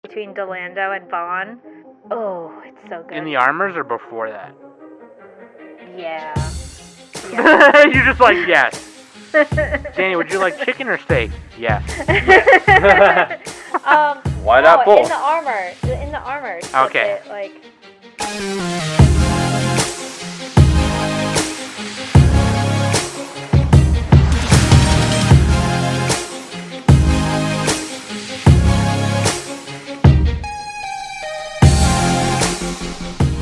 between Delando and Vaughn. Oh, it's so good. In the armors or before that? Yeah. You're just like, yes. Danny, would you like chicken or steak? Yes. Why not both? In the armor. Okay.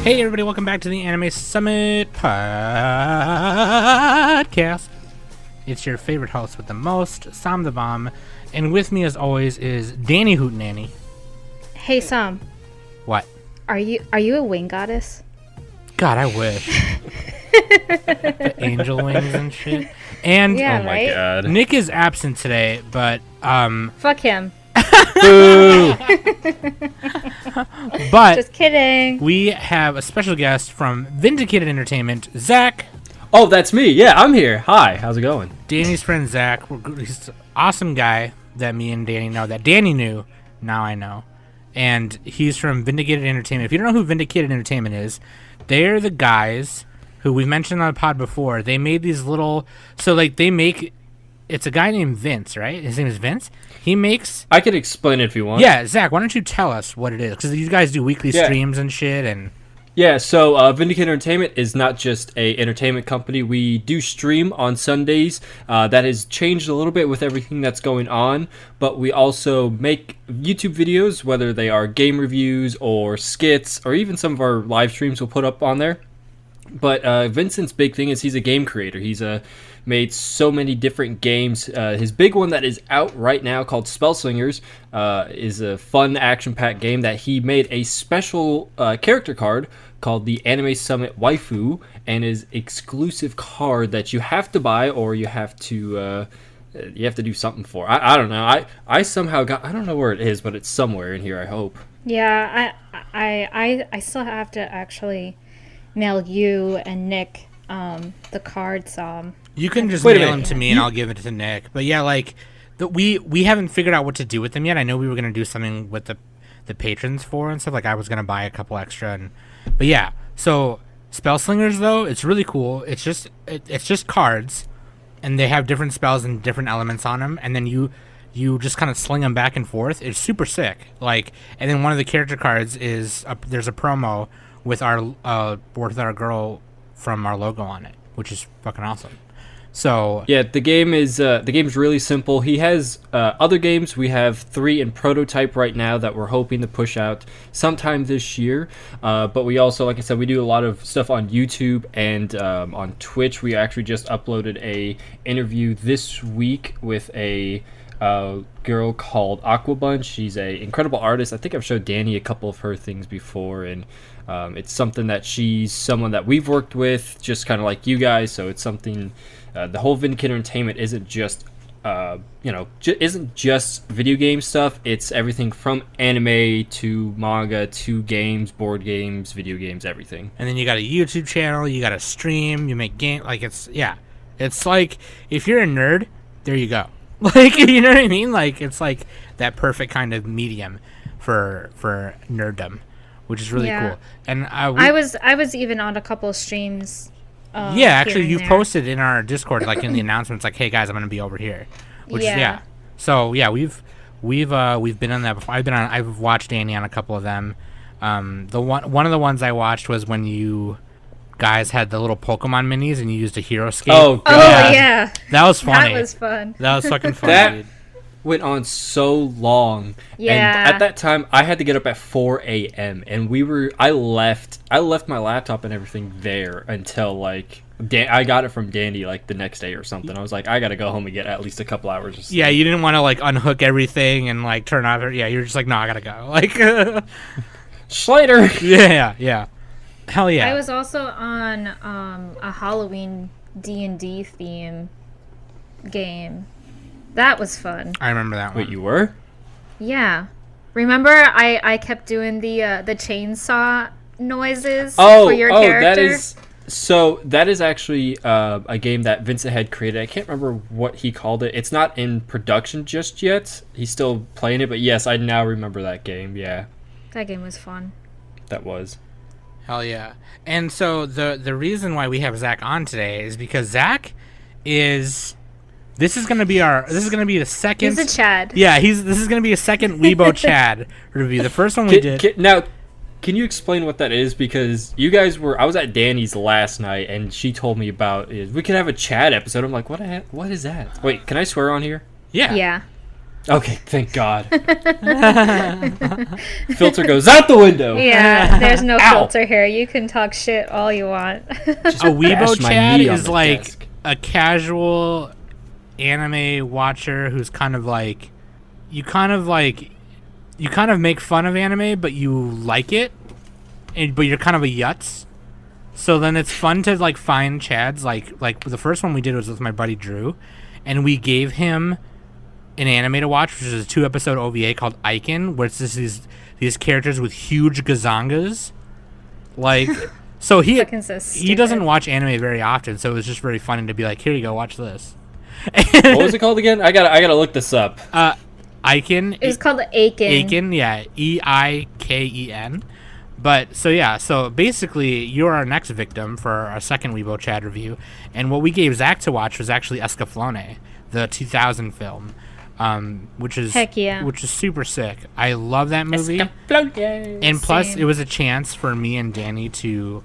Hey everybody, welcome back to the Anime Summit podcast. It's your favorite host with the most, Som the Bomb, and with me as always is Danny Hootenanny. Hey Som. What? Are you a wing goddess? God, I wish. The angel wings and shit. And Yeah, Oh my right? god. Nick is absent today, but Fuck him. boo. But Just kidding. we have a special guest from Vindicated Entertainment, Zach. Oh, that's me. Yeah, I'm here. Hi, how's it going? Danny's friend Zach. He's an awesome guy that me and Danny know, that Danny knew, now I know. And he's from Vindicated Entertainment. If you don't know who Vindicated Entertainment is, they're the guys who we've mentioned on the pod before. They made these little, it's a guy named Vince, right? His name is Vince. He makes, I could explain it if you want. yeah, Zach, why don't you tell us what it is? Because you guys do weekly streams and shit, and Yeah, so Vindicated Entertainment is not just a entertainment company. We do stream on Sundays. That has changed a little bit with everything that's going on, but we also make YouTube videos, whether they are game reviews or skits, or even some of our live streams we'll put up on there. But Vincent's big thing is he's a game creator. He's made so many different games. His big one that is out right now called Spellslingers is a fun action-packed game that he made a special character card called the Anime Summit Waifu, and is exclusive card that you have to buy or you have to do something for. I don't know. I somehow got, I don't know where it is, but it's somewhere in here, I hope. Yeah, I still have to actually mail you and Nick the card, Som. you can just Wait a mail minute. him to me and I'll give it to Nick. But yeah, we haven't figured out what to do with them yet. I know we were gonna do something with the patrons for and stuff. Like I was gonna buy a couple extra, but yeah. So Spellslingers though, it's really cool. It's just cards, and they have different spells and different elements on them, and then you just kind of sling them back and forth. It's super sick. And then one of the character cards is there's a promo with our girl from our logo on it, which is fucking awesome. So Yeah, the game's really simple. He has other games. We have 3 in prototype right now that we're hoping to push out sometime this year. But we also, like I said, we do a lot of stuff on YouTube and on Twitch. We actually just uploaded a interview this week with a girl called Aquabunch. She's a incredible artist. I think I've showed Danny a couple of her things before, and it's something that she's someone that we've worked with, just kind of like you guys. So it's something. The whole Vindicated Entertainment isn't just isn't just video game stuff. It's everything from anime to manga to games, board games, video games, everything. and then you got a YouTube channel, you got a stream, you make game, it's like if you're a nerd, there you go. You know what I mean? It's like that perfect kind of medium for nerddom, which is really Yeah. cool. And I was even on a couple of streams. yeah, here actually, and you there. posted in our Discord, in the announcements, hey guys, I'm gonna be over here. Which is, Yeah. So yeah, we've been on that before. I've watched Danny on a couple of them. The one of the ones I watched was when you guys had the little Pokemon minis and you used a hero skate. Oh god, Oh yeah, that was funny. that was fun. That was fucking funny. That- Dude. went on so long. Yeah. And at that time, I had to get up at 4 a.m. and I left my laptop and everything there until I got it from Dandy the next day or something. I was like, I gotta go home and get at least a couple hours of sleep. Yeah, you didn't want to unhook everything and turn off. Yeah, you're just no, I gotta go. Schlater! yeah. Hell yeah. I was also on a Halloween D&D theme game. That was fun. I remember that one. Wait, you were? Yeah. Remember I kept doing the chainsaw noises Oh, for your character? So that is actually a game that Vincent had created. I can't remember what he called it. It's not in production just yet. He's still playing it, but yes, I now remember that game. Yeah, That game was fun. that was. Hell yeah. And so the reason why we have Zach on today is because Zach is this is gonna be the second. He's a Chad. Yeah, this is gonna be a second Weebo-Chad review. The first one we did. Now, can you explain what that is? Because you guys I was at Danny's last night, and she told me about it. We could have a Chad episode. I'm like, what is that? Wait, can I swear on here? Yeah. Yeah. Okay, thank God. Filter goes out the window. Yeah, there's no Ow. filter here. You can talk shit all you want. Just A bashed my Weebo-Chad knee on is the like desk. a casual anime watcher who's kind of like you kind of make fun of anime, but you like it, but you're kind of a yutz. So then it's fun to like find Chads. Like the first one we did was with my buddy Drew, and we gave him an anime to watch, which is a 2-episode OVA called Aiken, where it's just these characters with huge gazangas. Like, so he doesn't watch anime very often, so it was just very funny to be like, here you go, watch this. What was it called again? I gotta look this up. Aiken. It was called Aiken. Aiken, yeah, Eiken. But so basically, you're our next victim for our second Weebo-Chad review, and what we gave Zach to watch was actually Escaflowne, the 2000 film, which is Heck yeah. which is super sick. I love that movie, and plus Same. it was a chance for me and Danny to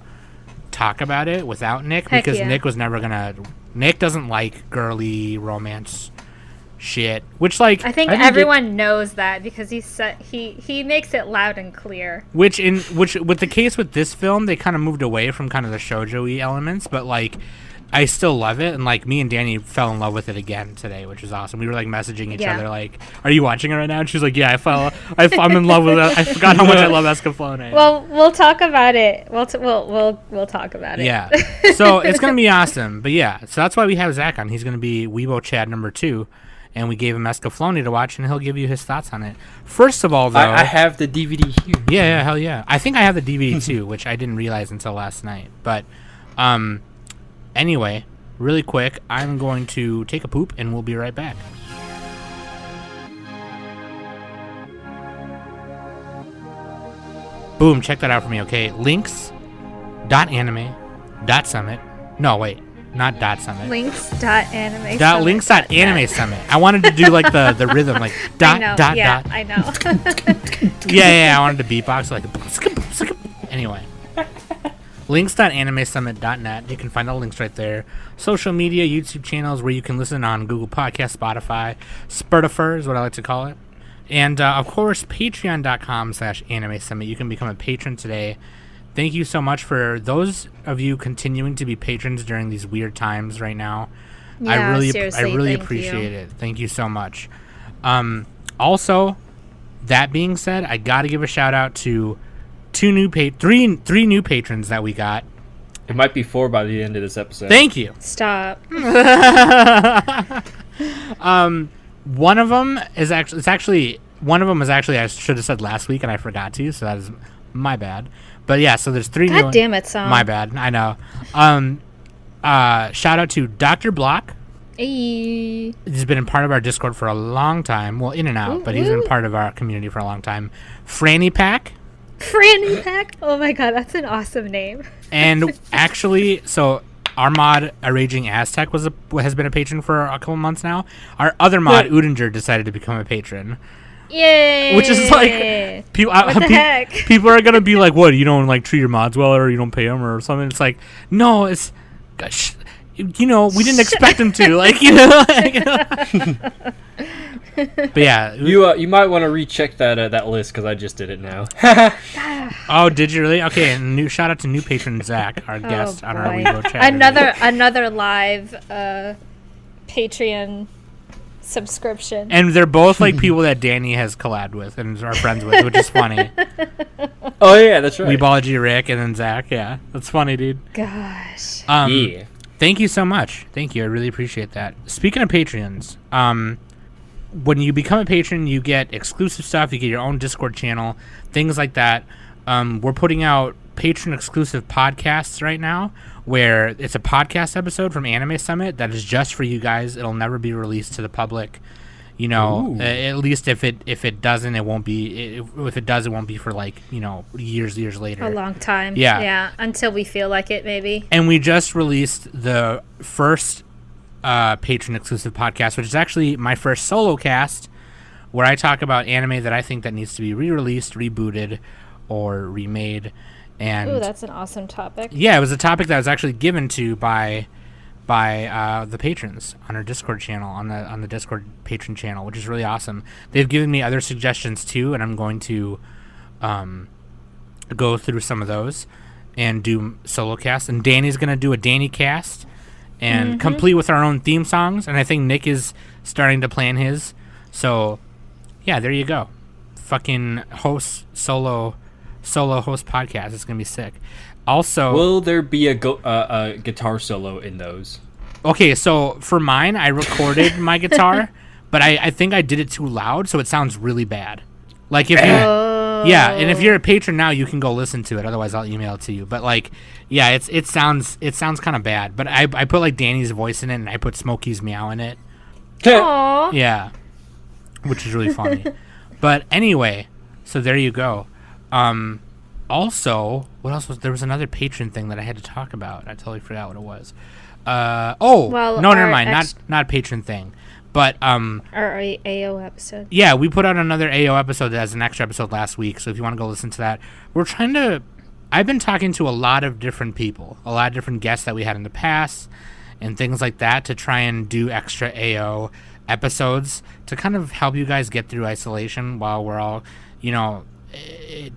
talk about it without Nick, Heck because yeah. Nick doesn't like girly romance shit, which like I think I think everyone knows that because he makes it loud and clear. Which with the case with this film, they kind of moved away from kind of the shoujo-y elements, but like I still love it, and like me and Danny fell in love with it again today, which is awesome. We were like messaging each Yeah. other like, "Are you watching it right now?" And she's like, "Yeah, I'm in love with it. I forgot how much I love Escaflowne." Well, we'll talk about it. We'll talk about it. Yeah, so it's gonna be awesome. But yeah, so that's why we have Zach on. He's gonna be Weebo-Chad number 2. And we gave him Escaflowne to watch, and he'll give you his thoughts on it. First of all, though... I have the DVD here. Yeah, hell yeah. I think I have the DVD, too, which I didn't realize until last night. But, anyway, really quick, I'm going to take a poop, and we'll be right back. Boom, check that out for me, okay? Links.anime.summit. No, wait. Not dot summit. Links.anime. Links.anime summit. I wanted to do like the rhythm, like dot I know. dot Yeah, dot. I know. Yeah. I wanted to beatbox like. Anyway, links.animesummit.net. You can find all the links right there. Social media, YouTube channels where you can listen on Google Podcasts, Spotify, Spotify is what I like to call it, and of course Patreon.com/Anime Summit. You can become a patron today. Thank you so much for those of you continuing to be patrons during these weird times right now. Yeah, I seriously, really thank appreciate you. it. Thank you so much. Also, that being said, I got to give a shout out to three new patrons that we got. It might be 4 by the end of this episode. Thank you. Stop. One of them is actually I should have said last week and I forgot to, so that is my bad. But yeah, so there's 3 new God ones. damn it, Som. My bad. I know. Shout out to Dr. Block. Hey. He's been a part of our Discord for a long time. Well, in and out, but he's been part of our community for a long time. Franny Pack. Franny Pack. Oh my god, that's an awesome name. And actually, so our mod, A Raging Aztec, has been a patron for a couple months now. Our other mod, Udinger, decided to become a patron. Yay. Which is like, people are gonna be like, "What? You don't like treat your mods well, or you don't pay them, or something?" It's like, no, it's, gosh, we didn't expect them to, like, But yeah, You might want to recheck that list because I just did it now. Oh, did you really? Okay, and shout out to new patron Zach, our guest on our Weebo-Chad. Another live Patreon subscription. And they're both like people that Danny has collabed with and are friends with, which is funny. Oh yeah, that's right. Weebology Rick and then Zach. Yeah, that's funny, dude. Gosh. Yeah. Thank you so much. Thank you. I really appreciate that. Speaking of Patreons, when you become a patron, you get exclusive stuff. You get your own Discord channel, things like that. We're putting out patron exclusive podcasts right now, where it's a podcast episode from Anime Summit that is just for you guys. It'll never be released to the public. You know, at least if it doesn't, it won't be. If it does, it won't be for like, you know, years later. A long time. Yeah. Yeah. Until we feel like it, maybe. And we just released the first patron exclusive podcast, which is actually my first solo cast, where I talk about anime that I think that needs to be re-released, rebooted, or remade. And ooh, that's an awesome topic. yeah, it was a topic that was actually given to by the patrons on our Discord channel, on the Discord patron channel, which is really awesome. They've given me other suggestions too, and I'm going to go through some of those and do solo casts. And Danny's going to do a Danny cast and complete with our own theme songs. And I think Nick is starting to plan his. So yeah, there you go. Fucking solo host podcast. It's going to be sick. Also, will there be a guitar solo in those? Okay, so for mine, I recorded my guitar, but I think I did it too loud, so it sounds really bad. Like if you, yeah, and if you're a patron now, you can go listen to it. Otherwise, I'll email it to you. But like, yeah, it sounds kind of bad. But I put like Danny's voice in it, and I put Smokey's meow in it. Aww. Yeah, which is really funny. But anyway, so there you go. Also, what else was there? Was another patron thing that I had to talk about. I totally forgot what it was. Well, no, never mind. Not patron thing, but our AO episode. yeah, we put out another AO episode as an extra episode last week. So if you want to go listen to that, I've been talking to a lot of different people, a lot of different guests that we had in the past, and things like that to try and do extra AO episodes to kind of help you guys get through isolation while we're all, you know,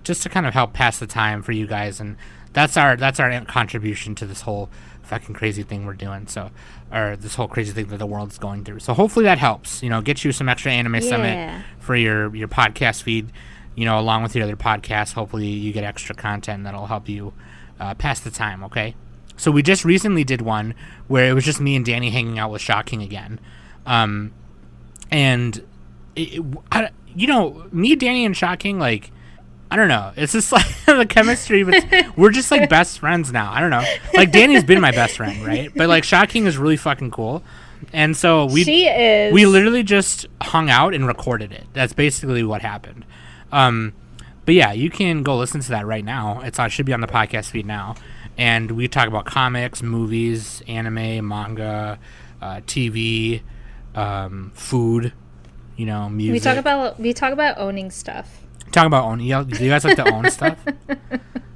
just to kind of help pass the time for you guys. And that's our contribution to this whole fucking crazy thing we're doing. So, or this whole crazy thing that the world's going through. So hopefully that helps, you know, get you some extra Anime Summit for your podcast feed, you know, along with your other podcasts. Hopefully you get extra content that'll help you pass the time. Okay. So we just recently did one where it was just me and Danny hanging out with Shocking again. And you know, me, Danny, and Shocking, like, I don't know. It's just like the chemistry, but we're just like best friends now. I don't know. Like Danny's been my best friend, right? But like Shocking is really fucking cool. And so we literally just hung out and recorded it. That's basically what happened. But yeah, you can go listen to that right now. It should be on the podcast feed now. And we talk about comics, movies, anime, manga, TV, food, you know, music. We talk about owning stuff. Talk about owning. Do you guys like to own stuff?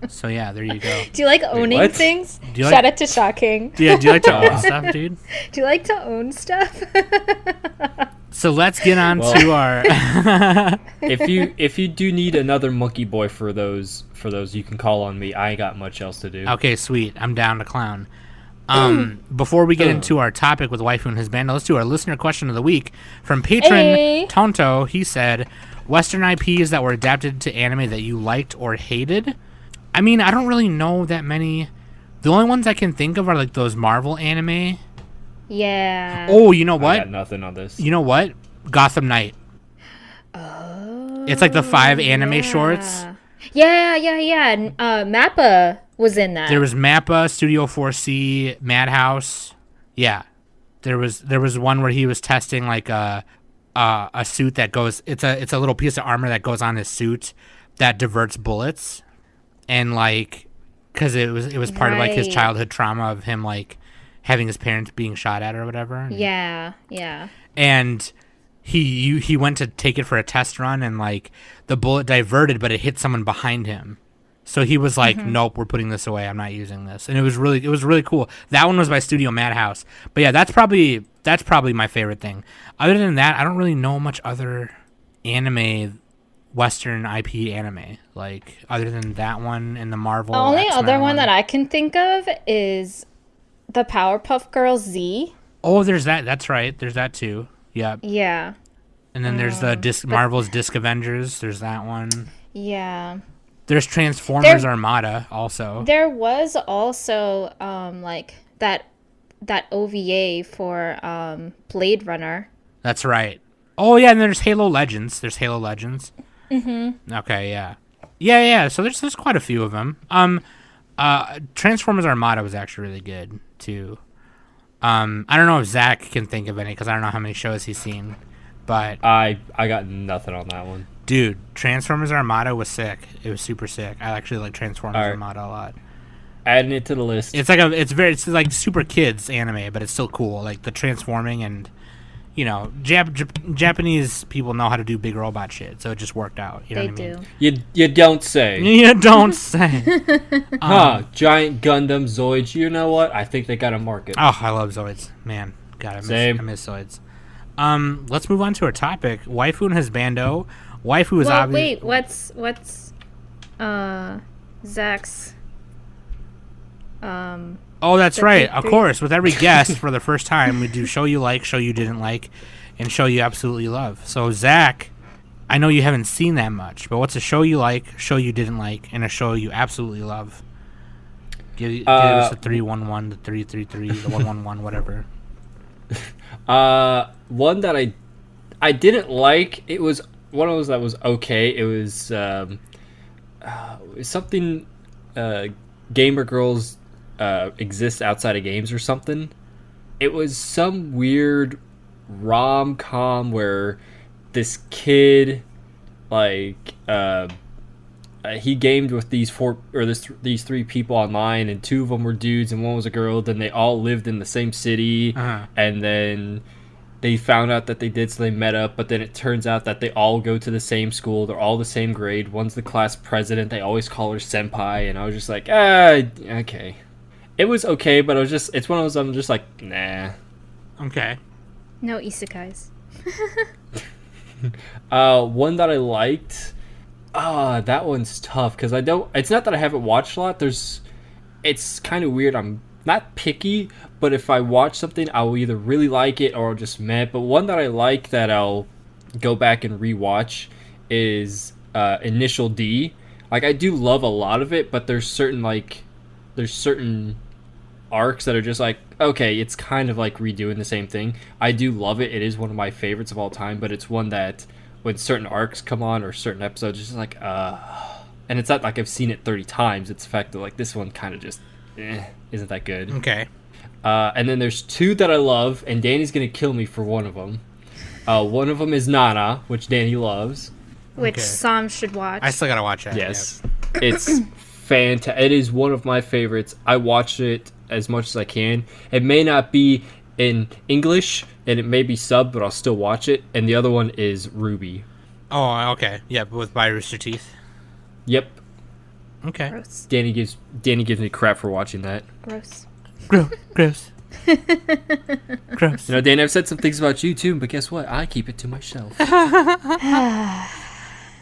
So yeah, there you go. Do you like owning what? things? Do you Shout out to Shocking. Yeah, do you like to own stuff, dude? Do you like to own stuff? So let's get on to our. if you do need another monkey boy for those, you can call on me. I ain't got much else to do. Okay, sweet. I'm down to clown. Before we get into our topic with Waifu and his band, let's do our listener question of the week from patron Tonto. He said, Western IPs that were adapted to anime that you liked or hated? I mean, I don't really know that many. The only ones I can think of are like those Marvel anime. Yeah. Oh, you know what? I got nothing on this. You know what? Gotham Knight. Oh. It's like the 5 anime shorts. Yeah. Mappa was in that. There was Mappa, Studio 4C, Madhouse. Yeah. There was one where he was testing like a suit that goes. It's a little piece of armor that goes on his suit that diverts bullets, and like, because it was part of like his childhood trauma of him like having his parents being shot at or whatever. Yeah. And he went to take it for a test run, and like the bullet diverted, but it hit someone behind him. So he was like, "Nope, we're putting this away. I'm not using this." And it was really cool. That one was by Studio Madhouse. But yeah, that's probably my favorite thing. Other than that, I don't really know much other anime, Western IP anime, like other than that one and the Marvel. The only X-Men other one that I can think of is the Powerpuff Girls Z. Oh, there's that. That's right. There's that too. Yep. Yeah. And then there's the Marvel's Disc Avengers. There's that one. Yeah. There's Transformers Armada also. There was also like that OVA for Blade Runner. That's right. Oh yeah, and there's Halo Legends. There's Halo Legends. Mm-hmm. Okay, yeah. Yeah. So there's quite a few of them. Transformers Armada was actually really good too. I don't know if Zach can think of any because I don't know how many shows he's seen, but I got nothing on that one. dude, Transformers Armada was sick. It was super sick. I actually like Transformers All right. Armada a lot. Adding it to the list. It's it's like super kids anime, but it's still cool. Like the transforming and Japanese people know how to do big robot shit, so it just worked out. You know They what I do. mean? You don't say. You don't say. Giant Gundam Zoids. You know what? I think they got a market. Oh, I love Zoids, man. God, I miss Zoids. Let's move on to our topic. Waifu and Husbando. Waifu is Well, obvious. wait, what's Zach's Oh, that's the right. big Of three? course, with every guest for the first time, we do show you like, show you didn't like, and show you absolutely love. So, Zach, I know you haven't seen that much, but what's a show you like, show you didn't like, and a show you absolutely love? Give us the 311, the 333, the 111, whatever. One that I didn't like. It was one of those that was okay. It was something gamer girls exist outside of games or something. It was some weird rom-com where this kid he gamed with these three people online, and two of them were dudes and one was a girl. Then they all lived in the same city, and then they found out that they did, so they met up. But then it turns out that they all go to the same school. They're all the same grade. One's the class president. They always call her senpai, and I was just like, okay. It was okay, but it's one of those I'm just like, nah. Okay. no isekais? One that I liked. That one's tough because it's not that I haven't watched a lot. It's kind of weird. I'm not picky, but if I watch something, I'll either really like it or I'll just meh. But one that I like that I'll go back and rewatch is Initial D. Like, I do love a lot of it, but there's certain arcs that are just like, okay, it's kind of like redoing the same thing. I do love it. It is one of my favorites of all time, but it's one that when certain arcs come on or certain episodes, it's just like, and it's not like I've seen it 30 times. It's the fact that like this one kind of just isn't that good. Okay. And then there's two that I love, and Danny's gonna kill me for one of them. One of them is Nana, which Danny loves. Which Okay. Sam should watch. I still gotta watch that. Yes, it's fantastic. It is one of my favorites. I watch it as much as I can. It may not be in English, and it may be subbed, but I'll still watch it. And the other one is Ruby. Oh, okay. Yeah, with by Rooster Teeth. Yep, Okay. Gross. Danny gives me crap for watching that. Gross. Gross. Gross. You know, Danny, I've said some things about you too, but guess what? I keep it to myself.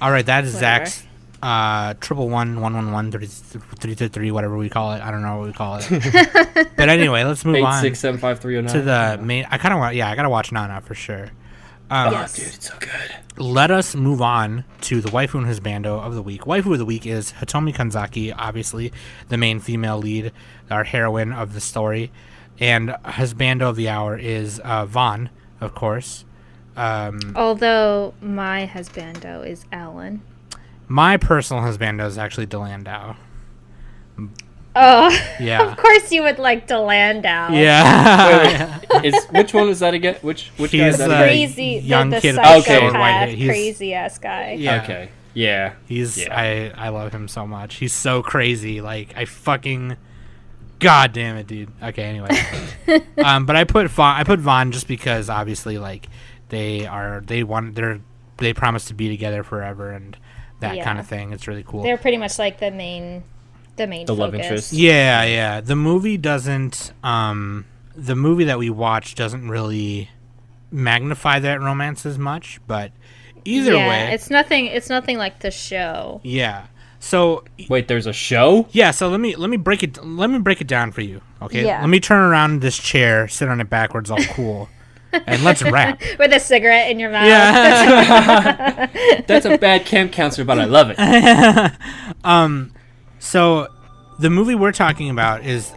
All right, that is Whatever. Zach's 111 whatever we call it. I don't know what we call it. But anyway, let's move on 8675309 to the main. I gotta watch Nana for sure. Yes. Dude, it's so good. Let us move on to the waifu and husbando of the week. Waifu of the week is Hitomi Kanzaki, obviously the main female lead, our heroine of the story, and husbando of the hour is Vaughn, of course. Although my husbando is Alan. My personal husbando is actually Delandau. Oh, Yeah. of course you would like to Landau. Yeah. Wait, which one is that again? Which guy He's is that the again? Crazy, young the kid with the psychopath, short white hair. He's- crazy ass guy. Yeah. Okay. Yeah. I love him so much. He's so crazy. Like, God damn it, dude. Okay, anyway. But I put Vaughn just because obviously like they promise to be together forever and that Yeah. kind of thing. It's really cool. They're pretty much like the main love focus. interest. Yeah. The movie doesn't the movie that we watched doesn't really magnify that romance as much, but either way. it's nothing like the show. Yeah. So Wait, there's a show? yeah, so let me break it down for you. Okay? Yeah. Let me turn around this chair, sit on it backwards all cool. And let's rap. With a cigarette in your mouth. Yeah. That's a bad camp counselor, but I love it. So the movie we're talking about is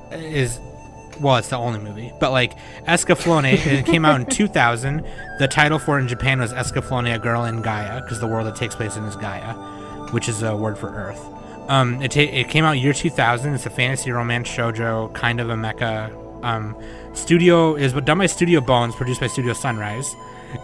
well, it's the only movie, but like Escaflowne, it came out in 2000. The title for it in Japan was Escaflowne, a girl in Gaia, because the world it takes place in is Gaia. which is a word for Earth. It came out year 2000. It's a fantasy romance shoujo, kind of a mecha. Studio is done by Studio Bones, produced by Studio Sunrise,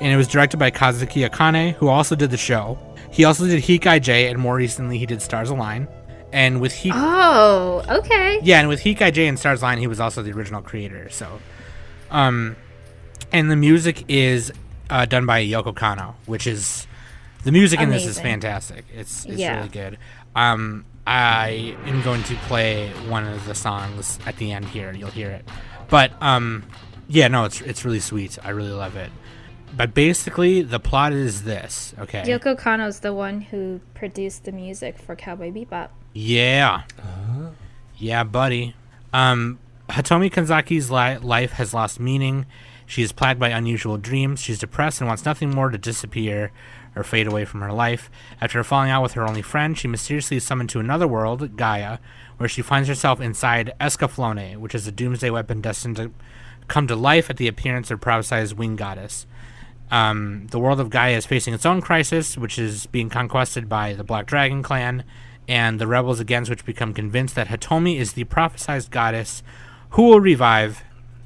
and it was directed by Kazuki Akane, who also did the show. He also did Hikai J, and more recently he did Stars Align. And with Oh, okay. yeah, and with Hikai J and Stars Align, he was also the original creator. So, and the music is done by Yoko Kanno, which is the music in this is fantastic. It's really good. I am going to play one of the songs at the end here. You'll hear it. But yeah, no, it's really sweet. I really love it. But basically, the plot is this. Okay. Yoko Kanno's the one who produced the music for Cowboy Bebop. Yeah. Yeah, buddy. Hitomi Kanzaki's life has lost meaning. She is plagued by unusual dreams. She's depressed and wants nothing more to disappear or fade away from her life. After falling out with her only friend, she mysteriously is summoned to another world, Gaia, where she finds herself inside Escaflowne, which is a doomsday weapon destined to come to life at the appearance of prophesized winged goddess. The world of Gaia is facing its own crisis, which is being conquested by the Black Dragon clan and the rebels against which become convinced that Hitomi is the prophesized goddess who will revive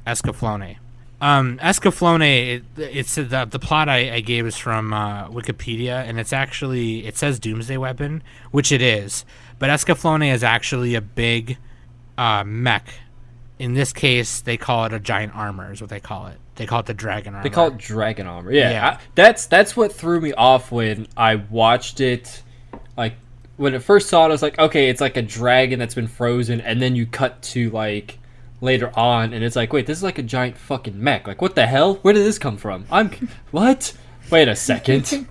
Escaflowne. Escaflowne, it's the plot I gave is from Wikipedia, and it's actually, it says doomsday weapon, which it is, but Escaflowne is actually a big mech. In this case, they call it a giant armor is what they call it. They call it the dragon armor. They call it dragon armor. Yeah. That's what threw me off when I watched it. Like, when I first saw it, I was like, okay, it's like a dragon that's been frozen, and then you cut to, like, later on, and it's like, wait, this is like a giant fucking mech. Like, what the hell? Where did this come from? What? Wait a second.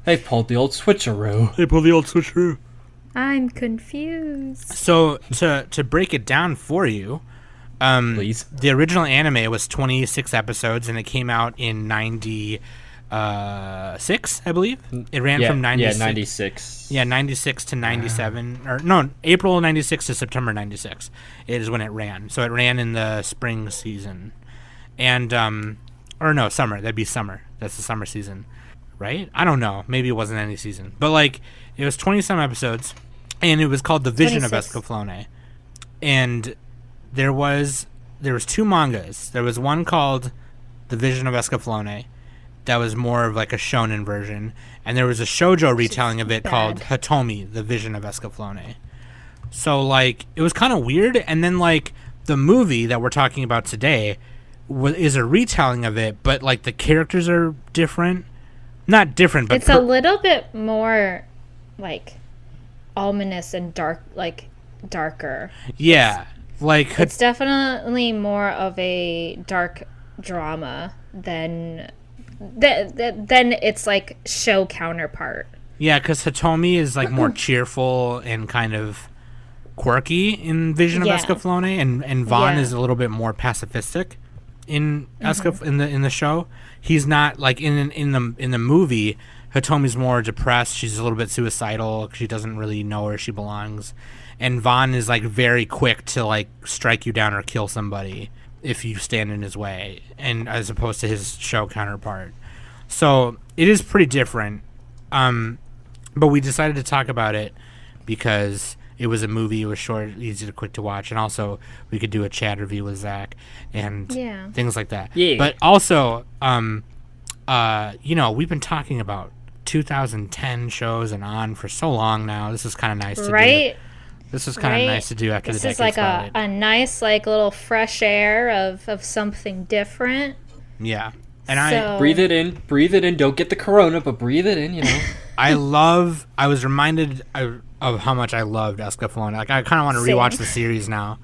They pulled the old switcheroo. I'm confused. So, to break it down for you, Please. The original anime was 26 episodes, and it came out in 96, I believe. It ran from 96. Yeah, 96. Yeah, 96 to 97. Or no, April 96 to September 96 is when it ran. So it ran in the spring season. And, or no, summer. That'd be summer. That's the summer season. Right? I don't know. Maybe it wasn't any season. But, like, it was 20-some episodes, and it was called The Vision of Escaflowne. And there was two mangas. There was one called The Vision of Escaflowne that was more of like a shonen version, and there was a shoujo retelling of it called Hitomi, The Vision of Escaflowne. So like it was kind of weird, and then like the movie that we're talking about today is a retelling of it, but like the characters are different. Not different, but it's a little bit more like ominous and darker. Yeah. It's definitely more of a dark drama than its like show counterpart. Yeah, because Hitomi is like more cheerful and kind of quirky in Vision of Escaflowne, and Vaughn is a little bit more pacifistic in in the show. He's not like in the movie. Hitomi's more depressed. She's a little bit suicidal. She doesn't really know where she belongs. And Vaughn is like very quick to like strike you down or kill somebody if you stand in his way, and as opposed to his show counterpart. So it is pretty different. But we decided to talk about it because it was a movie. It was short, easy to quick to watch, and also we could do a chat review with Zach and things like that. Yeah. But also, you know, we've been talking about 2010 shows and on for so long now. This is kind of nice to do. This is kind of nice to do after the decade started. This is like a nice, like, little fresh air of something different. Yeah. And breathe it in. Don't get the corona, but breathe it in, you know. I was reminded of how much I loved Escaflowne. Like, I kind of want to rewatch the series now.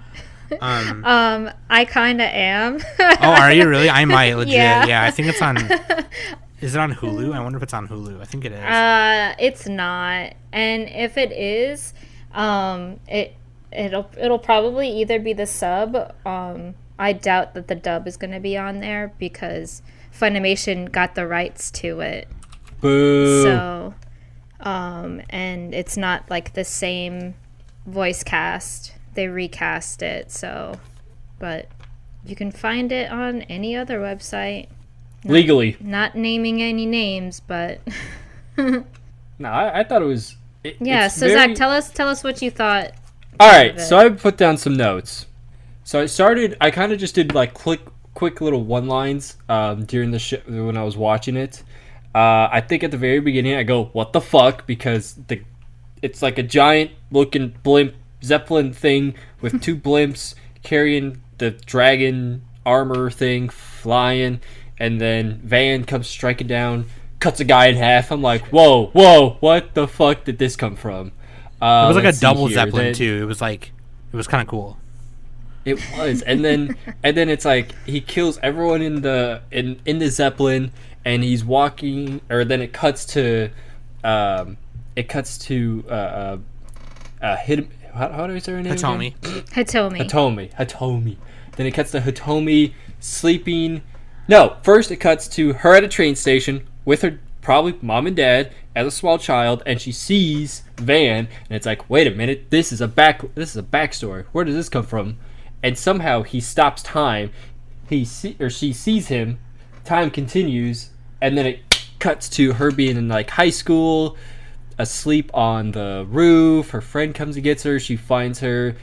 I kind of am. Oh, are you really? I might, legit. Yeah. I think it's on... Is it on Hulu? I wonder if it's on Hulu. I think it is. It's not. And if it is... it'll probably either be the sub. I doubt that the dub is going to be on there because Funimation got the rights to it. Boo. So, and it's not like the same voice cast. They recast it. So, but you can find it on any other website. Legally. Not naming any names, but No, I thought it was Yeah, it's so very... Zach, tell us what you thought. All of right, it. so I put down some notes. So I kind of just did like quick little one lines during the show when I was watching it. I think at the very beginning I go, "What the fuck?" because it's like a giant looking blimp Zeppelin thing with two blimps carrying the dragon armor thing flying, and then Van comes striking down, cuts a guy in half. I'm like, whoa, what the fuck did this come from? It was like a double Zeppelin too. It was kind of cool. It was, and then it's like he kills everyone in the Zeppelin, and he's walking, or then it cuts to how do I say her name? Hitomi. Hitomi. Then it cuts to Hitomi sleeping. No, first it cuts to her at a train station with her probably mom and dad as a small child, and she sees Van, and it's like, wait a minute, this is a backstory. Where does this come from? And somehow he stops time. She sees him. Time continues, and then it cuts to her being in like high school, asleep on the roof. Her friend comes and gets her. She finds her,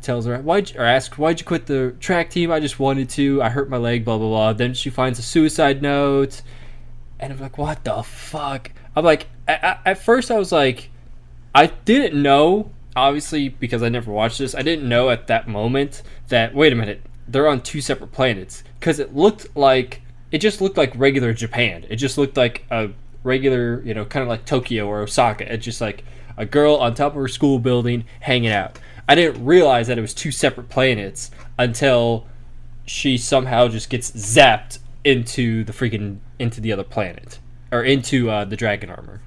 tells her asks, why'd you quit the track team? I just wanted to. I hurt my leg. Blah blah blah. Then she finds a suicide note, and I'm like, what the fuck? I'm like, at first I was like, I didn't know. Obviously, because I never watched this, I didn't know at that moment that, wait a minute, they're on two separate planets. Because it just looked like regular Japan. It just looked like a regular, kind of like Tokyo or Osaka. It's just like a girl on top of her school building hanging out. I didn't realize that it was two separate planets until she somehow just gets zapped into the other planet. Or into the dragon armor.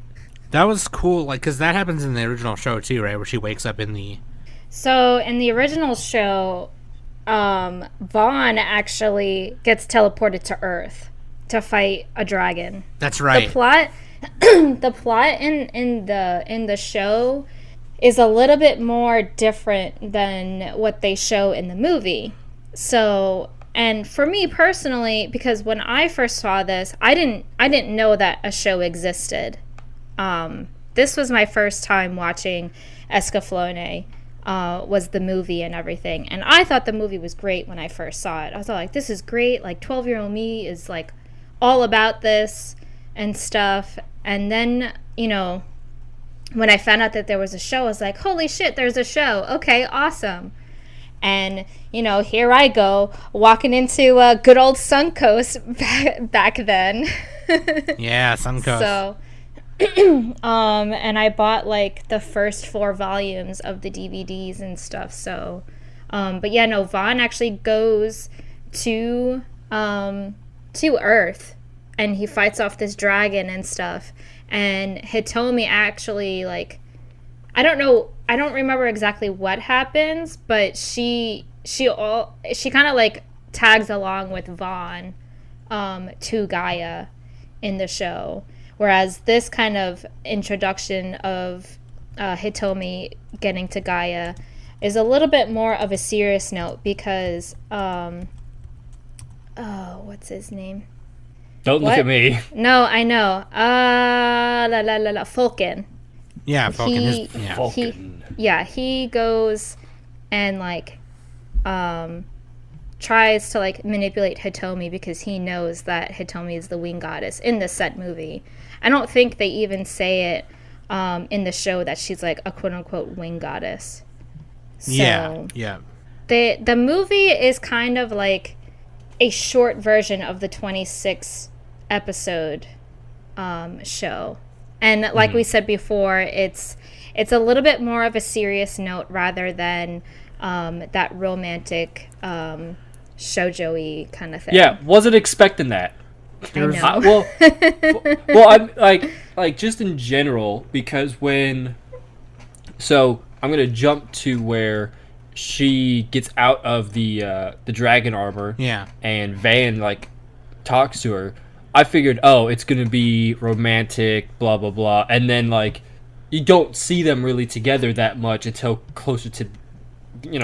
That was cool, like, because that happens in the original show too, right? Where she wakes up in the... So, in the original show, Vaughn actually gets teleported to Earth to fight a dragon. That's right. The plot in the show is a little bit more different than what they show in the movie. So, and for me personally, because when I first saw this, I didn't know that a show existed. This was my first time watching Escaflowne, was the movie and everything. And I thought the movie was great when I first saw it. I was like, this is great. Like, 12-year-old me is, like, all about this and stuff. And then, when I found out that there was a show, I was like, holy shit, there's a show. Okay, awesome. And, here I go, walking into good old Suncoast back then. Yeah, Suncoast. So... and I bought like the first 4 volumes of the DVDs and stuff. So, but yeah, no, Vaughn actually goes to Earth, and he fights off this dragon and stuff. And Hitomi actually, like, I don't remember exactly what happens, but she kind of like tags along with Vaughn to Gaia in the show. Whereas this kind of introduction of Hitomi getting to Gaia is a little bit more of a serious note because, what's his name? Don't look at me. No, I know. Fulkin. Yeah, Fulkin. Fulkin. He goes and like tries to like manipulate Hitomi because he knows that Hitomi is the wing goddess in the set movie. I don't think they even say it in the show that she's like a quote unquote wing goddess. So yeah. The movie is kind of like a short version of the 26 episode show. And like we said before, it's a little bit more of a serious note rather than that romantic shoujo-y kind of thing. Yeah, wasn't expecting that. I know. Well, I'm like just in general, because I'm gonna jump to where she gets out of the dragon armor. Yeah. And Van like talks to her. I figured, it's gonna be romantic, blah blah blah, and then like you don't see them really together that much until closer to,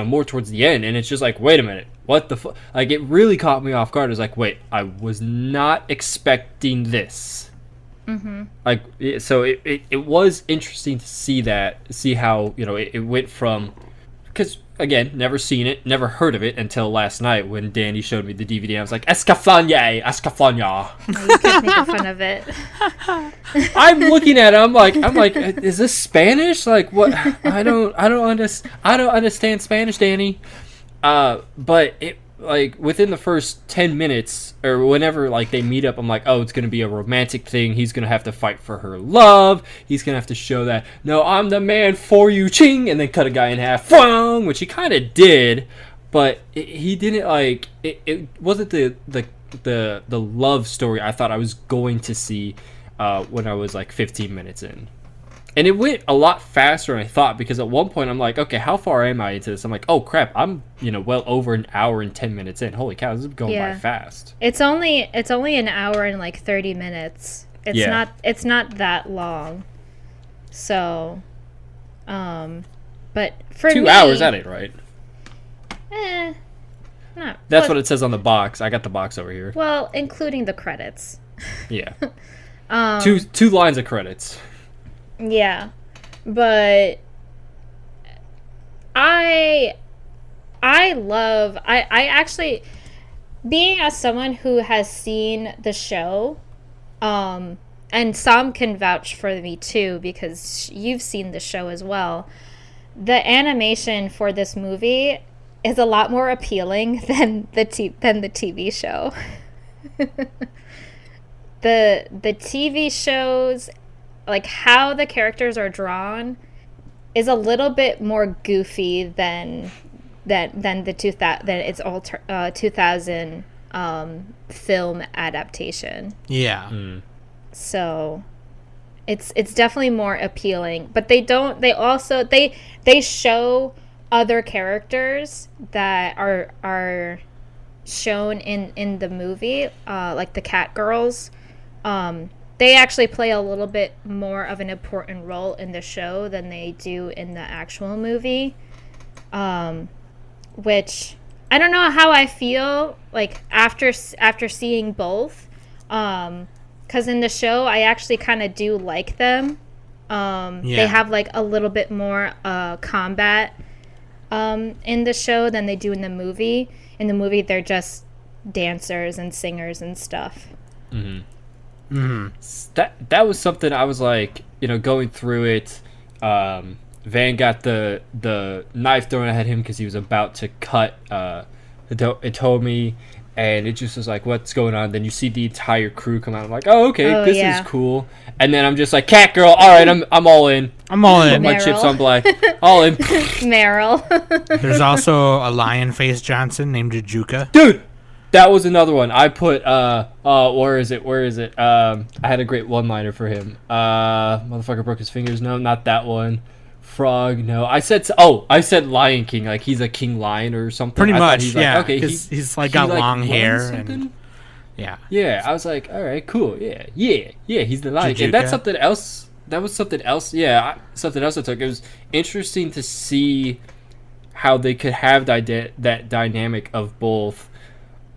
more towards the end, and it's just like, wait a minute, what the fuck? Like, it really caught me off guard. It was like, wait, I was not expecting this. Like, so it was interesting to see how, you know, it went from, because again, never seen it, never heard of it until last night when Danny showed me the DVD. I was like, Escaflowne, Escaflowne. You kept making fun of it. I'm looking at it. I'm like, is this Spanish? Like, what? I don't understand Spanish, Danny. But it, like, within the first 10 minutes or whenever, like, they meet up, I'm like, oh, it's gonna be a romantic thing. He's gonna have to fight for her love. He's gonna have to show that, no, I'm the man for you, ching, and then cut a guy in half, fwang, which he kind of did, but he didn't, like, it wasn't the love story I thought I was going to see when I was like 15 minutes in. And it went a lot faster than I thought, because at one point I'm like, okay, how far am I into this? I'm like, oh crap, I'm, you know, well over an hour and 10 minutes in. Holy cow, this is going by fast. It's only an hour and like 30 minutes. It's not that long. So, but for 2 me, hours at it, right? Not. That's what it says on the box. I got the box over here. Well, including the credits. Yeah. Two lines of credits. Yeah, but I actually, being as someone who has seen the show, and Som can vouch for me too, because you've seen the show as well, the animation for this movie is a lot more appealing than the TV show. The TV shows, like how the characters are drawn, is a little bit more goofy than its 2000 film adaptation. Yeah. So it's definitely more appealing, but they show other characters that are shown in the movie, like the cat girls. They actually play a little bit more of an important role in the show than they do in the actual movie, which I don't know how I feel like after seeing both, because in the show I actually kind of do like them. They have like a little bit more combat in the show than they do in the movie. In the movie, they're just dancers and singers and stuff. That was something I was like, you know, going through it. Van got the knife thrown at him because he was about to cut Hitomi, and it just was like, what's going on? Then you see the entire crew come out. I'm like, oh, okay, this is cool. And then I'm just like, cat girl, all right, I'm all in. I'm all in. My chips on black, all in. Meryl. There's also a lion face Johnson named Jujuka. Dude, that was another one. I put where is it? I had a great one-liner for him. Motherfucker broke his fingers. No, not that one. Frog. No, I said Lion King. Like he's a king lion or something. Pretty much, he's yeah. Like, okay, he's like got long hair and yeah. I was like, all right, cool. Yeah. He's the lion. And that's something else. That was something else. Yeah, something else I took. It was interesting to see how they could have that dynamic of both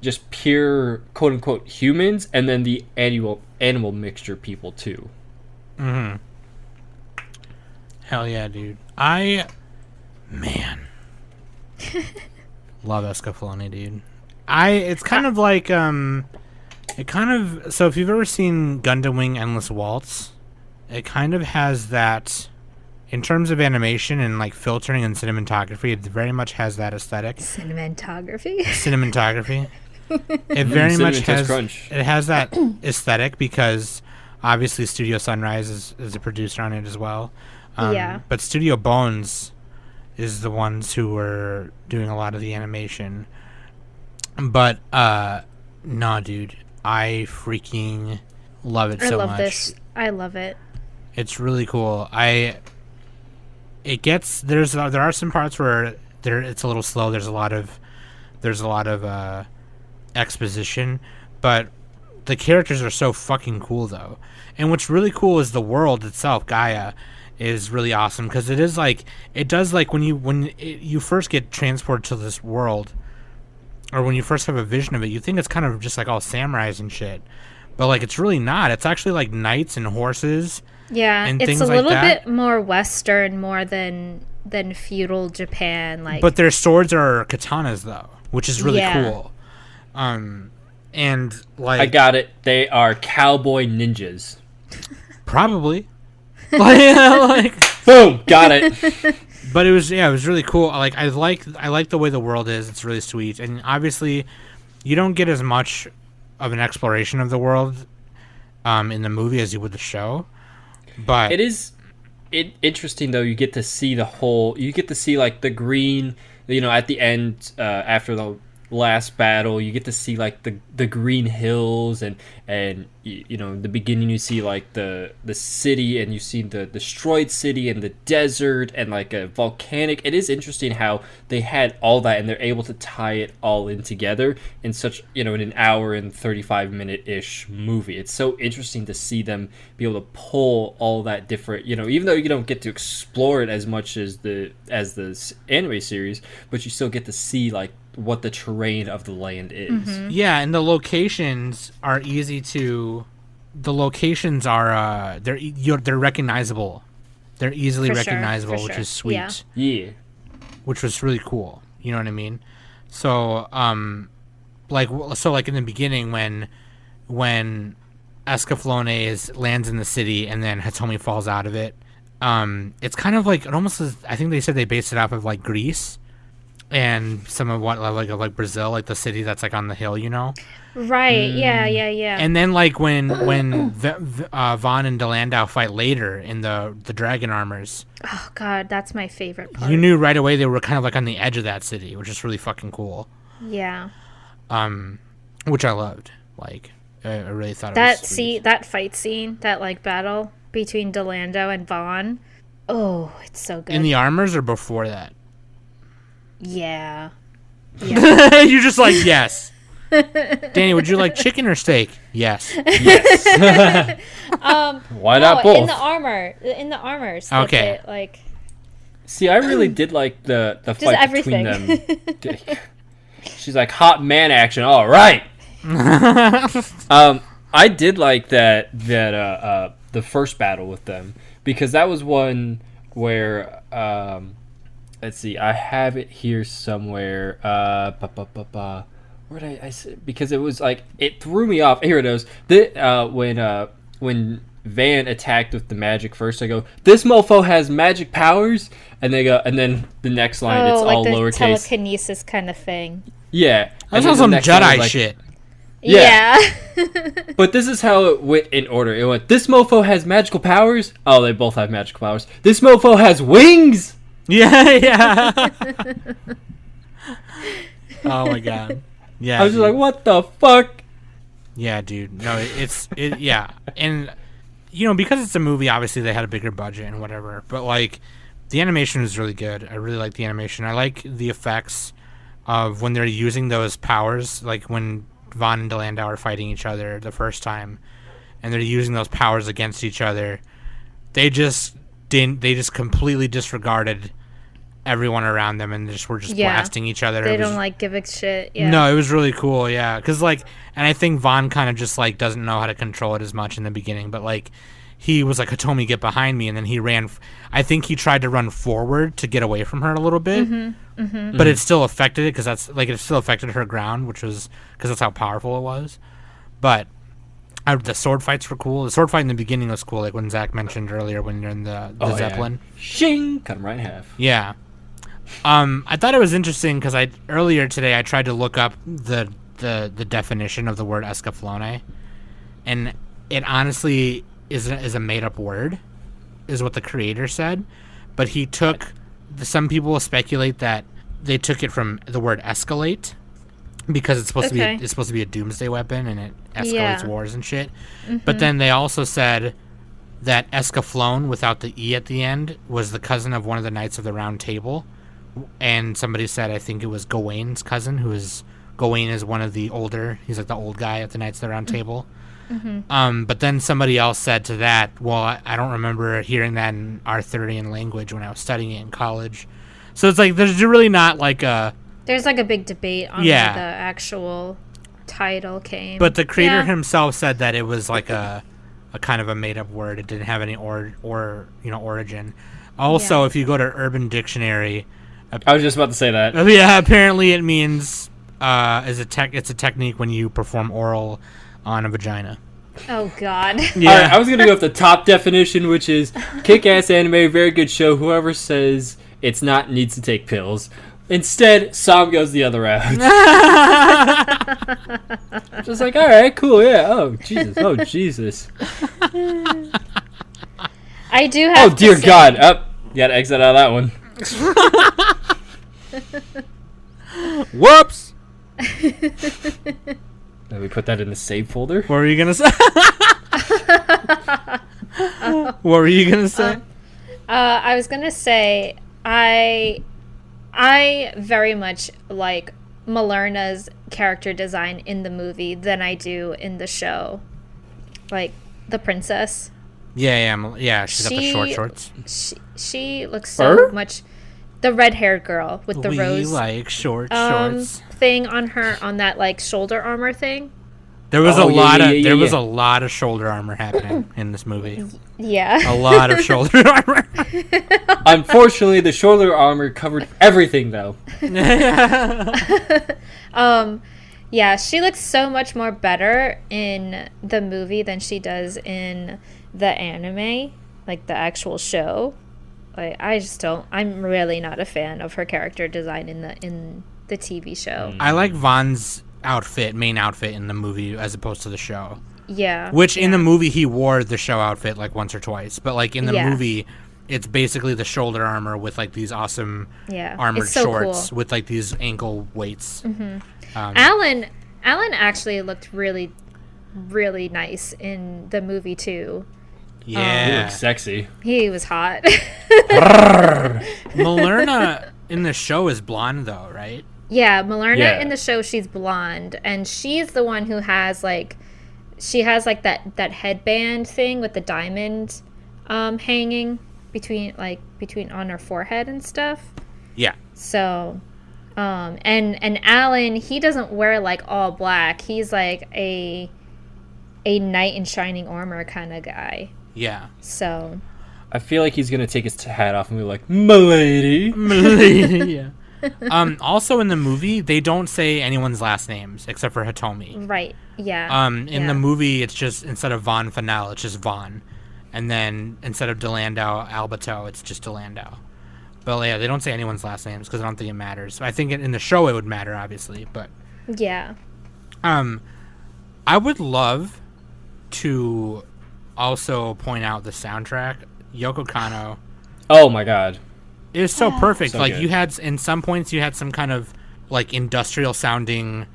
just pure quote unquote humans and then the animal mixture people too. Hell yeah, dude. Love Escaflowne, dude. It's kind of like so if you've ever seen Gundam Wing Endless Waltz, it kind of has that in terms of animation and like filtering and cinematography. It very much has that aesthetic. Cinematography. It very much has crunch. It has that aesthetic because obviously Studio Sunrise is a producer on it as well. But Studio Bones is the ones who were doing a lot of the animation. But nah, dude, I freaking love it so much. I love it. It's really cool. There are some parts where it's a little slow. There's a lot of exposition, but the characters are so fucking cool though. And what's really cool is the world itself, Gaia, is really awesome because it does like when you first get transported to this world, or when you first have a vision of it, you think it's kind of just like all samurais and shit. but like it's really not. It's actually like knights and horses. Yeah, and it's things a like little that. bit more Western, more than feudal Japan. Like, But their swords are katanas though, which is really Yeah. cool. And like I got it. They are cowboy ninjas. probably like Boom, got it. but it was really cool. Like I like the way the world is. It's really sweet, and obviously you don't get as much of an exploration of the world in the movie as you would the show. But It is interesting though. You get to see you get to see like the green. At the end, after the last battle, you get to see like the green hills, and in the beginning you see like the city, and you see the destroyed city and the desert and like a volcanic. It is interesting how they had all that and they're able to tie it all in together in such in an hour and 35-minute ish movie. It's so interesting to see them be able to pull all that different, even though you don't get to explore it as much as the anime series, but you still get to see like what the terrain of the land is. Mm-hmm. yeah, and the locations are easy to. The locations are they're recognizable. They're easily For sure, recognizable, for which sure. is sweet. Yeah. Yeah. Which was really cool. You know what I mean? So like in the beginning when Escaflowne lands in the city and then Hitomi falls out of it, it's kind of like it almost is, I think they said they based it off of like Greece and some of what like Brazil, like the city that's like on the hill, right? Yeah. And then like when Vaughn and Delandau fight later in the dragon armors, Oh God, that's my favorite part. you knew right away they were kind of like on the edge of that city, which is really fucking cool. Yeah. Which I loved. Like I really thought That it was sweet. that fight scene, that like battle between Delandau and Vaughn. Oh, it's so good. In the armors or before that? Yeah. Yeah. You're just like, yes. Danny, would you like chicken or steak? Yes. Yes. Why not both? In the armors. Okay. That's it, like See, I really did like the fight everything. between them. She's like, hot man action. All right. I did like that the first battle with them, because that was one where let's see, I have it here somewhere. Where did I say? Because it was like it threw me off. Here it is. When Van attacked with the magic first, I go, "This mofo has magic powers," and they go, and then the next line, it's like all the lowercase. telekinesis kind of thing. Yeah, That's and not then some the next line Jedi was like, shit. Yeah. But this is how it went in order. It went, this mofo has magical powers. Oh, they both have magical powers. This mofo has wings. Yeah. Oh my god. Yeah. I was just dude. like, what the fuck? Yeah, dude. No, yeah. And because it's a movie, obviously they had a bigger budget and whatever. But like, the animation was really good. I really like the animation. I like the effects of when they're using those powers, like when Vaughn and Delandau are fighting each other the first time, and they're using those powers against each other. They just completely disregarded everyone around them and were just blasting each other. They don't like give a shit. Yeah. No, it was really cool. Yeah, because and I think Vaughn kind of just like doesn't know how to control it as much in the beginning, but like he was like, Hitomi, get behind me, and then he ran. I think he tried to run forward to get away from her a little bit, but it still affected it, because it still affected her ground, which was because that's how powerful it was. But the sword fights were cool. The sword fight in the beginning was cool, like when Zach mentioned earlier when you're in the Zeppelin. Yeah. Shing! Cut him right in half. Yeah. I thought it was interesting because earlier today I tried to look up the definition of the word Escaflowne, and it honestly is a made up word, is what the creator said. But he took some people speculate that they took it from the word escalate, because it's supposed to be a doomsday weapon and it escalates wars and shit. But then they also said that Escaflowne without the E at the end was the cousin of one of the Knights of the Round Table. And somebody said, I think it was Gawaine's cousin, Gawaine is one of the older, he's like the old guy at the Knights of the Round Table. But then somebody else said to that, well, I don't remember hearing that in Arthurian language when I was studying it in college. So it's like, there's really not like a... There's like a big debate on the actual title came. But the creator Yeah. himself said that it was like a kind of a made up word. It didn't have any origin. Also, Yeah. if you go to Urban Dictionary, I was just about to say that. yeah, apparently it means it's a technique when you perform oral on a vagina. Oh God. Yeah. All right, I was gonna go with the top definition, which is kick-ass anime, very good show. Whoever says it's not needs to take pills. Instead, Som goes the other route. Just like, all right, cool, yeah. Oh Jesus. I do Oh have. dear to say, God. Up, gotta exit out of that one. Whoops. Let me put that in the save folder. What were you gonna say? What were you gonna say? I was gonna say I very much like Malerna's character design in the movie than I do in the show. Like the princess. Yeah. She's got the short She- shorts. She looks so Her? much the red-haired girl with the We rose like short shorts. thing on her on that like shoulder armor thing. There was Oh, a yeah, lot yeah, of yeah, there was yeah. a lot of shoulder armor happening in this movie. Yeah. A lot of shoulder armor. Unfortunately, the shoulder armor covered everything, though. Yeah, she looks so much more better in the movie than she does in the anime, like the actual show. Like I just don't. I'm really not a fan of her character design in the TV show. I like Von's main outfit in the movie as opposed to the show. Yeah. Which in the movie he wore the show outfit like once or twice, but like in the Yeah. movie it's basically the shoulder armor with like these awesome Yeah. armored It's so shorts cool. with like these ankle weights. Alan actually looked really, really nice in the movie too. He Yeah. looks sexy. He was hot. Malerna in the show is blonde though, right? Yeah, Malerna Yeah. in the show, she's blonde, and she's the one who has like, she has like that headband thing with the diamond, hanging between on her forehead and stuff. Yeah. So, and Alan, he doesn't wear like all black. He's like a knight in shining armor kind of guy. Yeah. So, I feel like he's gonna take his hat off and be like, "Milady." Yeah. Also in the movie, they don't say anyone's last names except for Hitomi. right, yeah. In the movie, it's just instead of Von Fennell, it's just Von, and then instead of Delandau Albato, it's just Delandau. But yeah, they don't say anyone's last names because I don't think it matters. I think in the show it would matter, obviously, but Yeah. I would love to also point out the soundtrack. Yoko Kanno Oh my God. is so perfect. So Like good. you had in some points you had some kind of like industrial sounding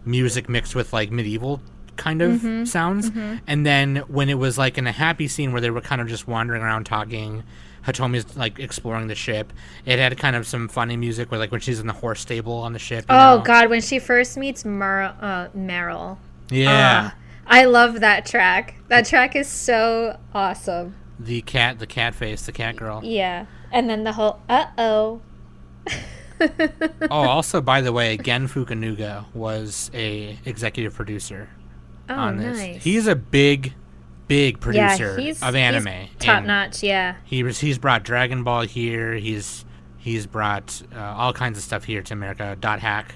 music mixed with like medieval kind of sounds, and then when it was like in a happy scene where they were kind of just wandering around talking, Hitomi's like exploring the ship, it had kind of some funny music where like when she's in the horse stable on the ship. You Oh know? God, when she first meets Meryl. Yeah. I love that track. That track is so awesome. The cat face, the cat girl. Yeah. And then the whole uh-oh. Oh, also, by the way, Gen Fukunaga was a executive producer Oh, on this. nice. He's a big producer he's of anime. top and notch, yeah. He's brought Dragon Ball here. He's brought all kinds of stuff here to America. Dot Hack,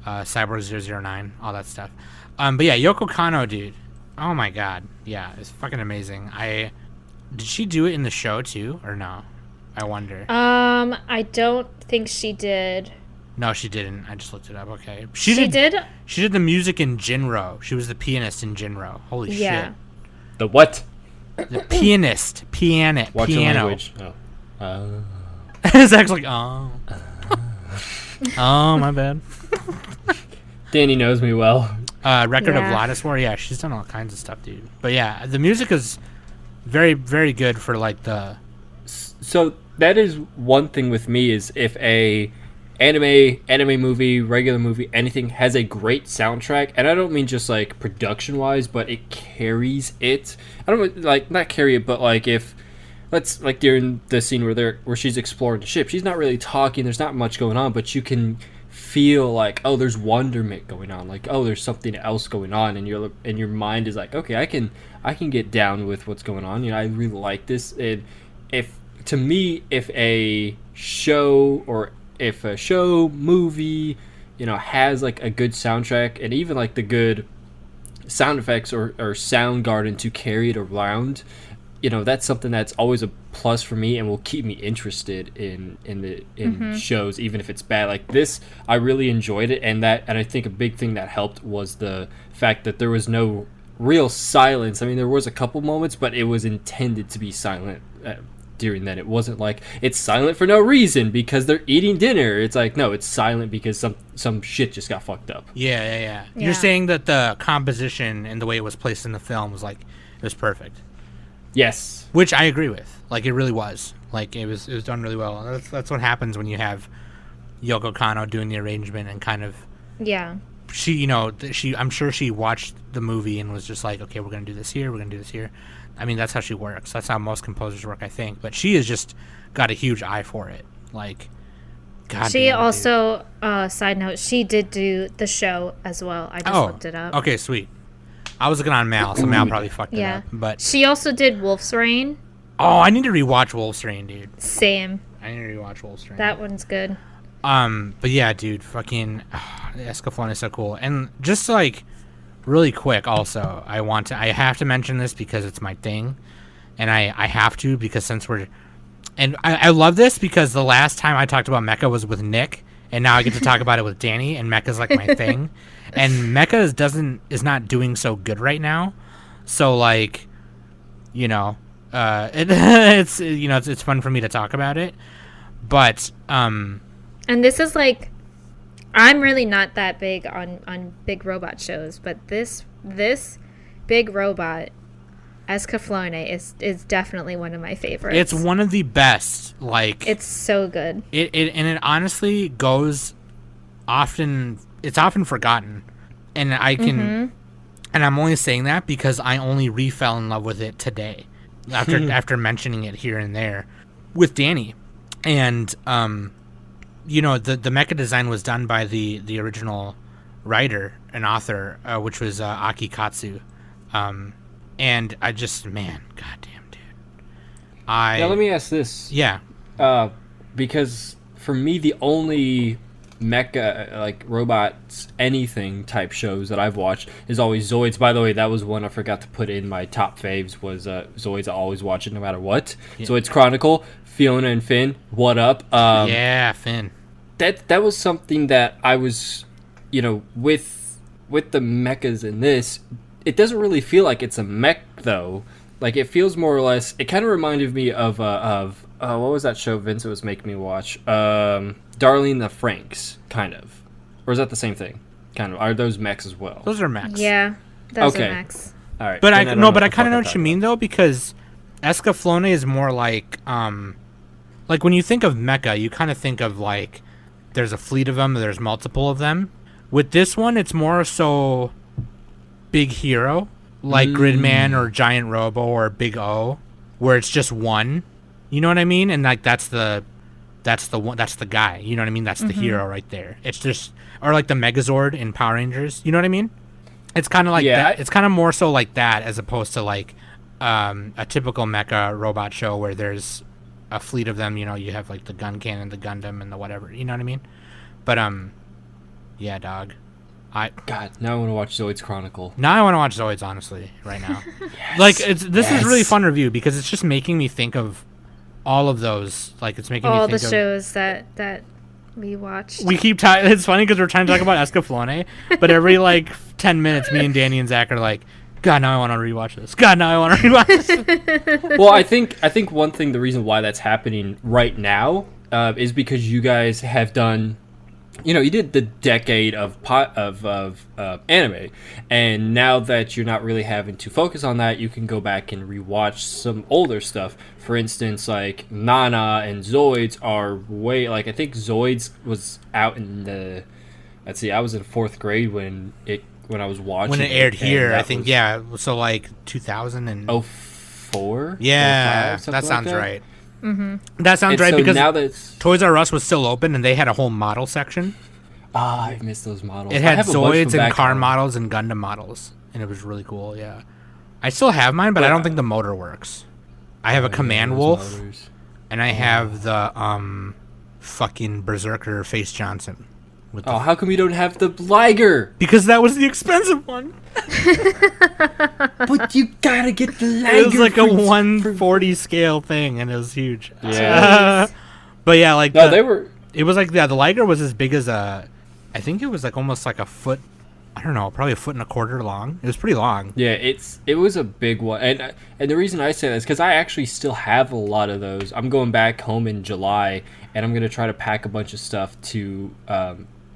Cyborg 009, all that stuff. But yeah, Yoko Kanno, dude. Oh my God, yeah, it's fucking amazing. Did she do it in the show too, or no? I wonder. I don't think she did. No, she didn't. I just looked it up. Okay, She did? She did the music in Jinro. She was the pianist in Jinro. Holy Yeah. The what? shit! The pianist, piano. Watch your language. Oh. It's actually oh, oh my bad. Danny knows me well. Record of Yeah. Lattice War. Yeah, she's done all kinds of stuff, dude. But yeah, the music is very, very good for like the. So that is one thing with me is if a anime movie, regular movie, anything has a great soundtrack, and I don't mean just like production wise, but it carries it. I don't like not carry it, but like if let's like during the scene where she's exploring the ship, she's not really talking. There's not much going on, but you can feel like, oh, there's wonderment going on, like, oh, there's something else going on, and your mind is like, okay, I can get down with what's going on. I really like this. And if a show movie, has like a good soundtrack and even like the good sound effects or sound garden to carry it around, that's something that's always a plus for me and will keep me interested in shows, even if it's bad. Like this, I really enjoyed it, and I think a big thing that helped was the fact that there was no real silence. I mean, there was a couple moments, but it was intended to be silent during that. It wasn't like it's silent for no reason because they're eating dinner. It's like, no, it's silent because some shit just got fucked up. Yeah. You're saying that the composition and the way it was placed in the film was like, it was perfect. Yes. Which I agree with. Like, it really was. Like, it was done really well. That's what happens when you have Yoko Kanno doing the arrangement and kind of... Yeah. She, I'm sure she watched the movie and was just like, okay, we're going to do this here, we're going to do this here. I mean, that's how she works. That's how most composers work, I think. But she has just got a huge eye for it. Like, God she damn it, also, side note, she did do the show as well. I just looked it up. Okay, sweet. I was looking on Mal, so Mal probably fucked it up. But she also did Wolf's Rain. Oh, I need to rewatch Wolf's Rain, dude. Same. I need to rewatch Wolf's Rain. That one's good. But yeah, dude, fucking Escaflowne is so cool. And just like really quick, also, I have to mention this because it's my thing, and I have to because since I love this because the last time I talked about Mecha was with Nick, and now I get to talk about it with Danny, and Mecha's like my thing, and Mecha is not doing so good right now, so like, it's fun for me to talk about it, but and this is like, I'm really not that big on big robot shows, but this big robot, Escaflowne, is definitely one of my favorites. It's one of the best. Like, it's so good. It honestly goes often. It's often forgotten, and I can, and I'm only saying that because I only fell in love with it today, after mentioning it here and there, with Danny, and the mecha design was done by the original writer and author, which was Aki Katsu. And I just, man, goddamn, dude. Now let me ask this. Yeah. Because for me, the only mecha, like robots, anything type shows that I've watched is always Zoids. By the way, that was one I forgot to put in my top faves. Was Zoids. I always watch it no matter what. Yeah. Zoids Chronicle, Fiona and Finn. What up? Yeah, Finn. That was something that I was, with the mechas in this. It doesn't really feel like it's a mech though. Like it feels more or less. It kind of reminded me of what was that show Vincent was making me watch? Darlene the Franks, kind of. Or is that the same thing? Kind of. Are those mechs as well? Those are mechs. Yeah, those are mechs. All right. But I kind of know what you mean though, because Escaflowne is more like when you think of mecha, you kind of think of like there's a fleet of them, there's multiple of them. With this one, it's more so big hero, like Gridman or Giant Robo or Big O, where it's just one. You know what I mean? And like that's the guy. You know what I mean? That's the hero right there. It's just, or like the Megazord in Power Rangers. You know what I mean? It's kind of like that. It's kind of more so like that as opposed to like a typical mecha robot show where there's a fleet of them. You have like the Gun Cannon, the Gundam, and the whatever. You know what I mean? But yeah, dog. God, now I want to watch Zoids Chronicle. Now I want to watch Zoids, honestly, right now. Yes, like, this is really fun review because it's just making me think of all of those. Like, it's making me think of... all the shows that we watched. We keep... It's funny because we're trying to talk about Escaflowne, but every, 10 minutes, me and Danny and Zach are like, God, now I want to rewatch this. God, now I want to rewatch this. Well, I think one thing, the reason why that's happening right now is because you guys have done... you did the decade of anime, and now that you're not really having to focus on that, you can go back and rewatch some older stuff. For instance, like Nana and Zoids are way, I think Zoids was out in the, I was in 4th grade when I was watching when it aired here. I think 2000 and 04. Yeah, 05, that sounds like that. right. Mm-hmm. That sounds right, so because now that Toys R Us was still open and they had a whole model section. Ah, I miss those models. It I had have a bunch Zoids from and back car home. models and Gundam models, and it was really cool. Yeah, I still have mine, but I don't think the motor works. I have a Command those Wolf, motors. and I have the fucking Berserker Face Johnson. With Oh, how come you don't have the Liger? because that was the expensive one. But you gotta get the Liger. It was like a 140 scale thing, and it was huge. Yeah. But yeah, like No, they were. It was like the Liger was as big as I think it was like almost like a foot. I don't know, probably a foot and a quarter long. It was pretty long. Yeah, it was a big one, and the reason I say that is because I actually still have a lot of those. I'm going back home in July, and I'm gonna try to pack a bunch of stuff to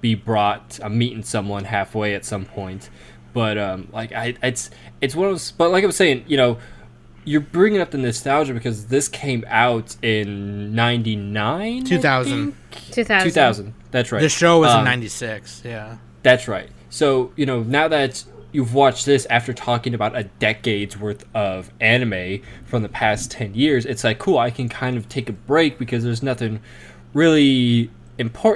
be brought. I'm meeting someone halfway at some point, but it's one of those. But like I was saying, you're bringing up the nostalgia because this came out in 99? 2000. 2000. That's right. The show was in 96. Yeah. That's right. So, now that you've watched this after talking about a decade's worth of anime from the past 10 years, it's like, cool, I can kind of take a break because there's nothing really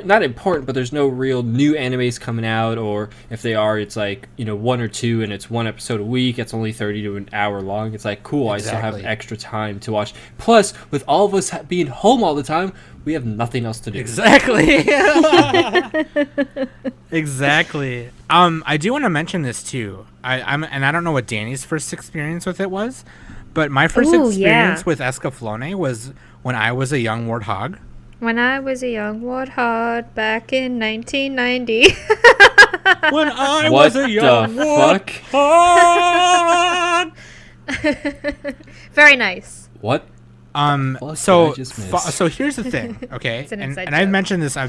not important, but there's no real new animes coming out, or if they are, it's like, one or two, and it's one episode a week. It's only 30 to an hour long. It's like, cool, Exactly. I still have extra time to watch. Plus, with all of us being home all the time, we have nothing else to do. Exactly. Exactly. I do want to mention this too. I don't know what Danny's first experience with it was, but my first experience with Escaflowne was when I was a young warthog. When I was a young warthog back in 1990. When I What was a young the fuck? warthog. Very nice. What? Fuck So did I just miss? so here's the thing, okay? It's an and inside and I've joke.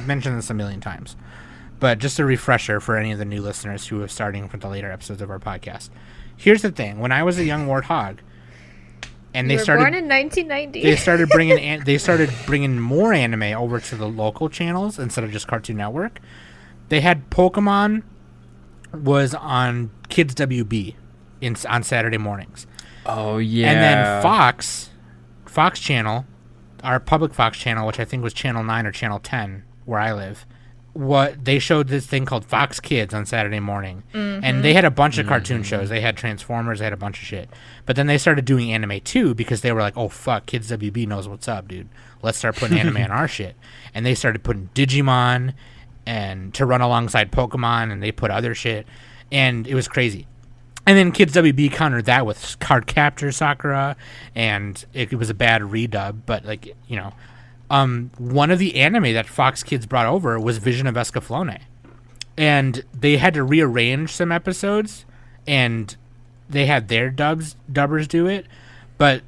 mentioned this a million times. But just a refresher for any of the new listeners who are starting from the later episodes of our podcast. Here's the thing: when I was a young warthog, and You they were started born in 1990. they started bringing more anime over to the local channels instead of just Cartoon Network. They had Pokemon was on Kids WB on Saturday mornings. Oh, yeah. And then Fox channel, our public Fox channel, which I think was channel 9 or channel 10 where I live, they showed this thing called Fox Kids on Saturday morning. And they had a bunch of cartoon shows. They had Transformers, they had a bunch of shit. But then they started doing anime too because they were like, "Oh fuck, Kids WB knows what's up, dude. Let's start putting anime on our shit." And they started putting Digimon and to run alongside Pokemon, and they put other shit, and it was crazy. And then Kids WB countered that with Card Captor Sakura, and it was a bad redub, but one of the anime that Fox Kids brought over was Vision of Escaflowne, and they had to rearrange some episodes, and they had their dubbers do it, but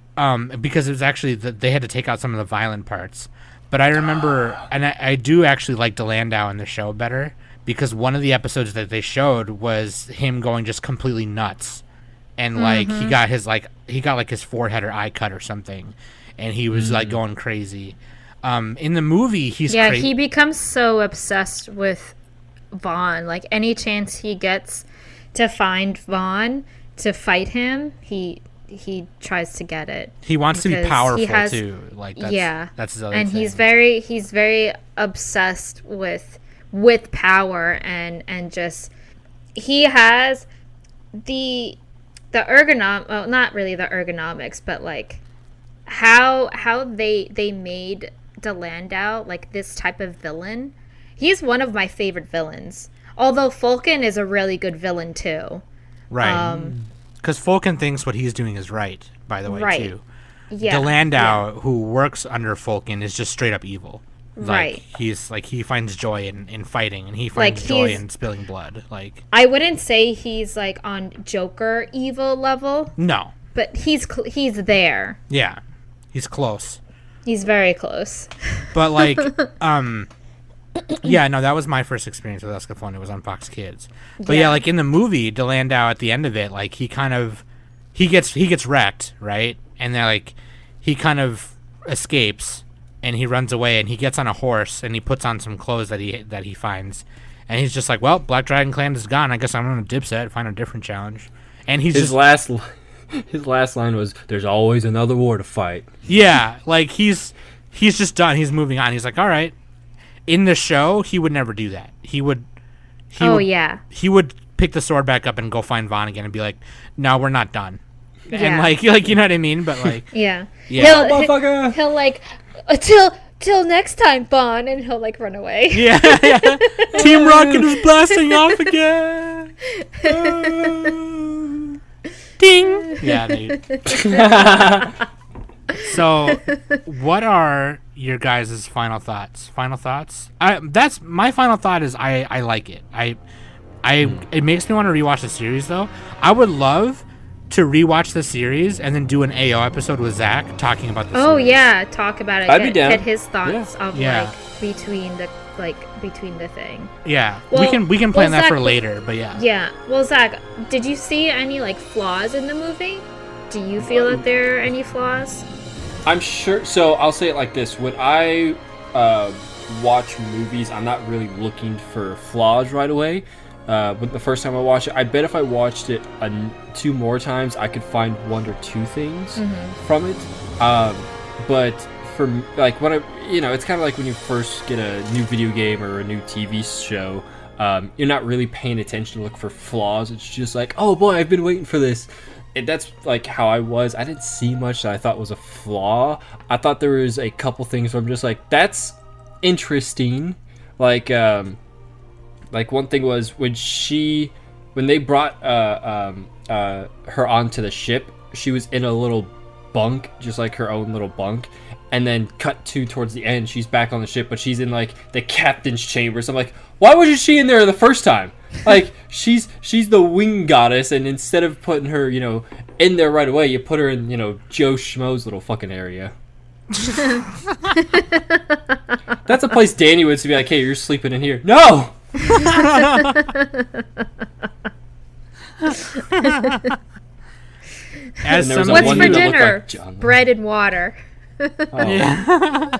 because it was actually they had to take out some of the violent parts. But I remember, and I do actually like DeLandau in the show better, because one of the episodes that they showed was him going just completely nuts, and like he got his forehead or eye cut or something, and he was like going crazy. In the movie, he becomes so obsessed with Vaughn. Like any chance he gets to find Vaughn to fight him, he tries to get it. He wants to be because powerful too. Like that's his other and thing. he's very obsessed with power and just he has the not really the ergonomics, but like how they made DeLandau like this type of villain. He's one of my favorite villains. Although Falcon is a really good villain too. Right. Because Falcon thinks what he's doing is right, by the way, Right. too. Yeah. DeLandau, who works under Falcon, is just straight up evil. Right. He's like, he finds joy in fighting, and he finds Like, joy he's- in spilling blood. Like, I wouldn't say he's like on Joker evil level, no. but he's there. Yeah. He's close. He's very close. But like, yeah, no, that was my first experience with Escaflowne. It was on Fox Kids. But yeah, like in the movie, DeLandau at the end of it, like he gets wrecked, right? And then like he kind of escapes and he runs away and he gets on a horse and he puts on some clothes that he finds, and he's just like, well, Black Dragon Clan is gone. I guess I'm gonna dipset, find a different challenge. And his last line was, "There's always another war to fight." yeah, like he's just done. He's moving on. He's like, all right. In the show, he would never do that. He would he would pick the sword back up and go find Vaughn again and be like, "No, we're not done." Yeah. And like you know what I mean? But like, yeah. Motherfucker. He'll like till next time, Vaughn, and he'll like run away. yeah. Team Rocket is blasting off again. Ding. Yeah, dude. So, what are your guys' final thoughts? That's my final thought. Is I like it. It makes me want to rewatch the series though. I would love to rewatch the series and then do an AO episode with Zach talking about the series. Oh yeah, talk about it. I'd be down. Get his thoughts of Yeah. between the thing. Yeah, Well, we can plan that Zach, for later. But yeah. Yeah. Well, Zach, did you see any like flaws in the movie? Do you feel that there are any flaws? I'm sure. So I'll say it like this: when I watch movies, I'm not really looking for flaws right away. But the first time I watched it, I bet if I watched it 2 more times, I could find 1 or 2 things from it. But for like when it's kind of like when you first get a new video game or a new TV show. You're not really paying attention to look for flaws. It's just like, oh boy, I've been waiting for this. And that's like how I was. I didn't see much that I thought was a flaw. I thought there was a couple things where I'm just like, that's interesting. Like one thing was when they brought her onto the ship, she was in a little bunk, just like her own little bunk. And then cut to towards the end, she's back on the ship, but she's in like the captain's chambers. I'm like, why wasn't she in there the first time? Like she's the wing goddess, and instead of putting her, in there right away, you put her in, Joe Schmo's little fucking area. That's a place Danny would be like, hey, you're sleeping in here. No. As What's for dinner? Like Bread and water. Oh. Yeah.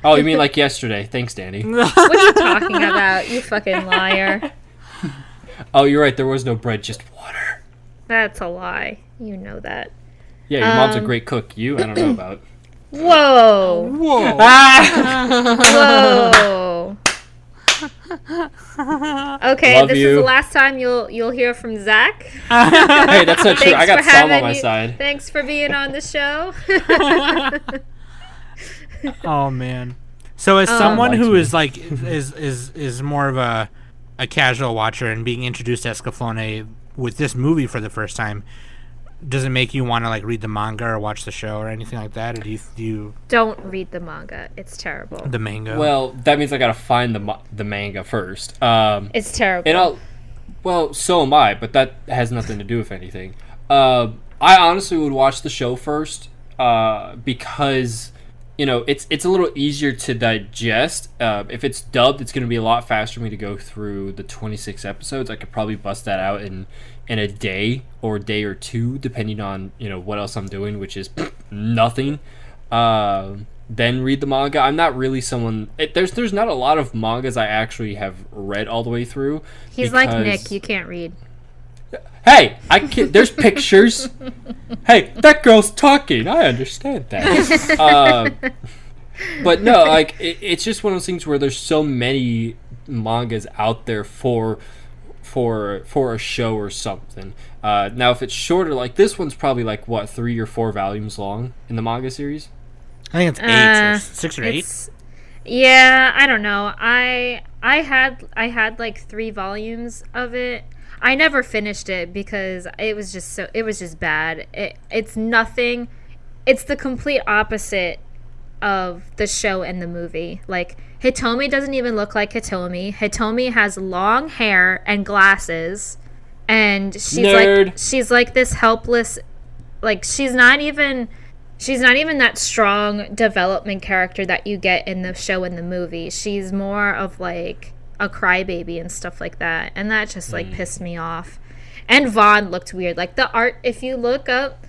Oh, you mean like yesterday? Thanks, Danny. What are you talking about, you fucking liar? Oh, you're right. There was no bread, just water. That's a lie. You know that. Yeah, your mom's a great cook. I don't know about. Whoa. Whoa. Whoa. Okay, Love this you. is the last time you'll hear from Zach. Hey, that's not true. I got for Som on having my you- side. Thanks for being on the show. Oh man. So as someone who is like is more of a casual watcher and being introduced to Escaflowne with this movie for the first time, does it make you want to like read the manga or watch the show or anything like that, or do you Don't read the manga. It's terrible. the manga? Well, that means I gotta find the manga first. It's terrible. And so am I, but that has nothing to do with anything. I honestly would watch the show first, because it's a little easier to digest. If it's dubbed, it's gonna be a lot faster for me to go through the 26 episodes. I could probably bust that out in a day or a day or 2, depending on what else I'm doing, which is nothing. Then read the manga. I'm not really someone. There's not a lot of mangas I actually have read all the way through. He's like Nick. You can't read. Hey, I can't. There's pictures. Hey, that girl's talking. I understand that. But no, like it's just one of those things where there's so many mangas out there for a show or something. Now, if it's shorter, like this one's probably like 3 or 4 volumes long in the manga series. I think it's 8, 6 or 8. Yeah, I don't know. I had like 3 volumes of it. I never finished it because it was just bad. It's nothing. It's the complete opposite of the show and the movie. Like Hitomi doesn't even look like Hitomi. Hitomi has long hair and glasses, and she's like this helpless. Like she's not even that strong development character that you get in the show and the movie. She's more of like a crybaby and stuff like that, and that just like pissed me off. And Vaughn looked weird. Like the art, if you look up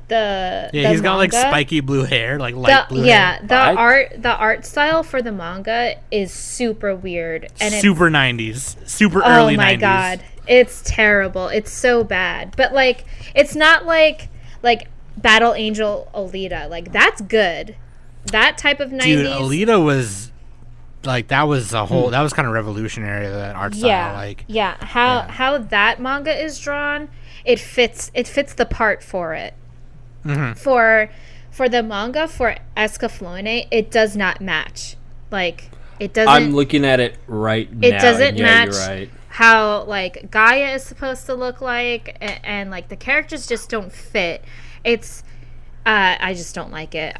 he's got like spiky blue hair, like light blue hair. The art style for the manga is super weird and super 90s, super early 90s. Oh my god, it's terrible. It's so bad. But like it's not like Battle Angel Alita. Like that's good. That type of 90s. Dude, Alita was like that was a whole that was kind of revolutionary, that art style. Like how that manga is drawn, it fits the part for it. For the manga for Escaflowne, it does not match. Like it doesn't. I'm looking at it right now. It doesn't match you're right. how like Gaia is supposed to look like, and like the characters just don't fit. It's I just don't like it.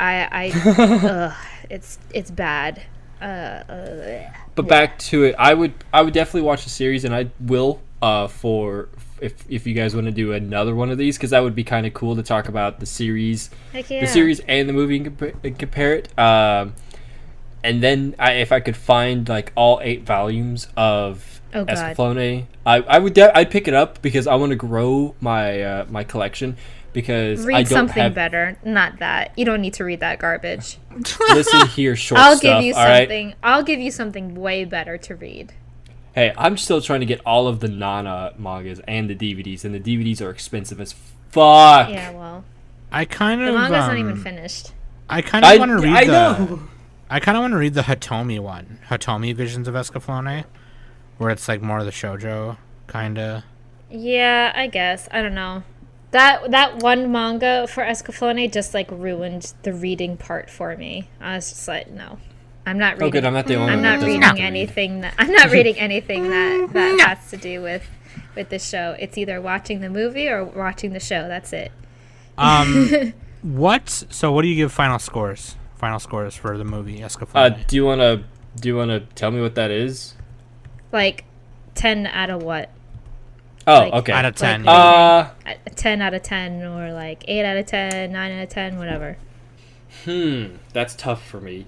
It's bad. But back to it, I would definitely watch the series, and I will for if you guys want to do another one of these, because that would be kind of cool to talk about the series, the series and the movie and compare it. And then if I could find like all 8 volumes of Escaflowne, I'd pick it up because I want to grow my my collection. Because read I don't something have... better, not that. You don't need to read that garbage. Listen here, short I'll stuff. give you all something. right? I'll give you something way better to read. Hey, I'm still trying to get all of the Nana mangas and the DVDs, and the DVDs are expensive as fuck. Yeah, well, I kind of the manga's not even finished. I kind of want to read I know. I kind of want to read the Hitomi one, Hitomi Visions of Escaflowne, where it's like more of the shoujo kind of. Yeah, I guess. I don't know. That one manga for Escaflowne just like ruined the reading part for me. I was just like, no, I'm not reading. Oh, good. I'm not the only I'm one. not that doesn't reading have to read. anything that I'm not reading anything that has to do with the show. It's either watching the movie or watching the show. That's it. So what do you give final scores? Final scores for the movie Escaflowne. Do you wanna tell me what that is? Like 10 out of what? Oh, Like, okay. Out of 10. Like, 10 out of 10 or like 8 out of 10, 9 out of 10, whatever. That's tough for me.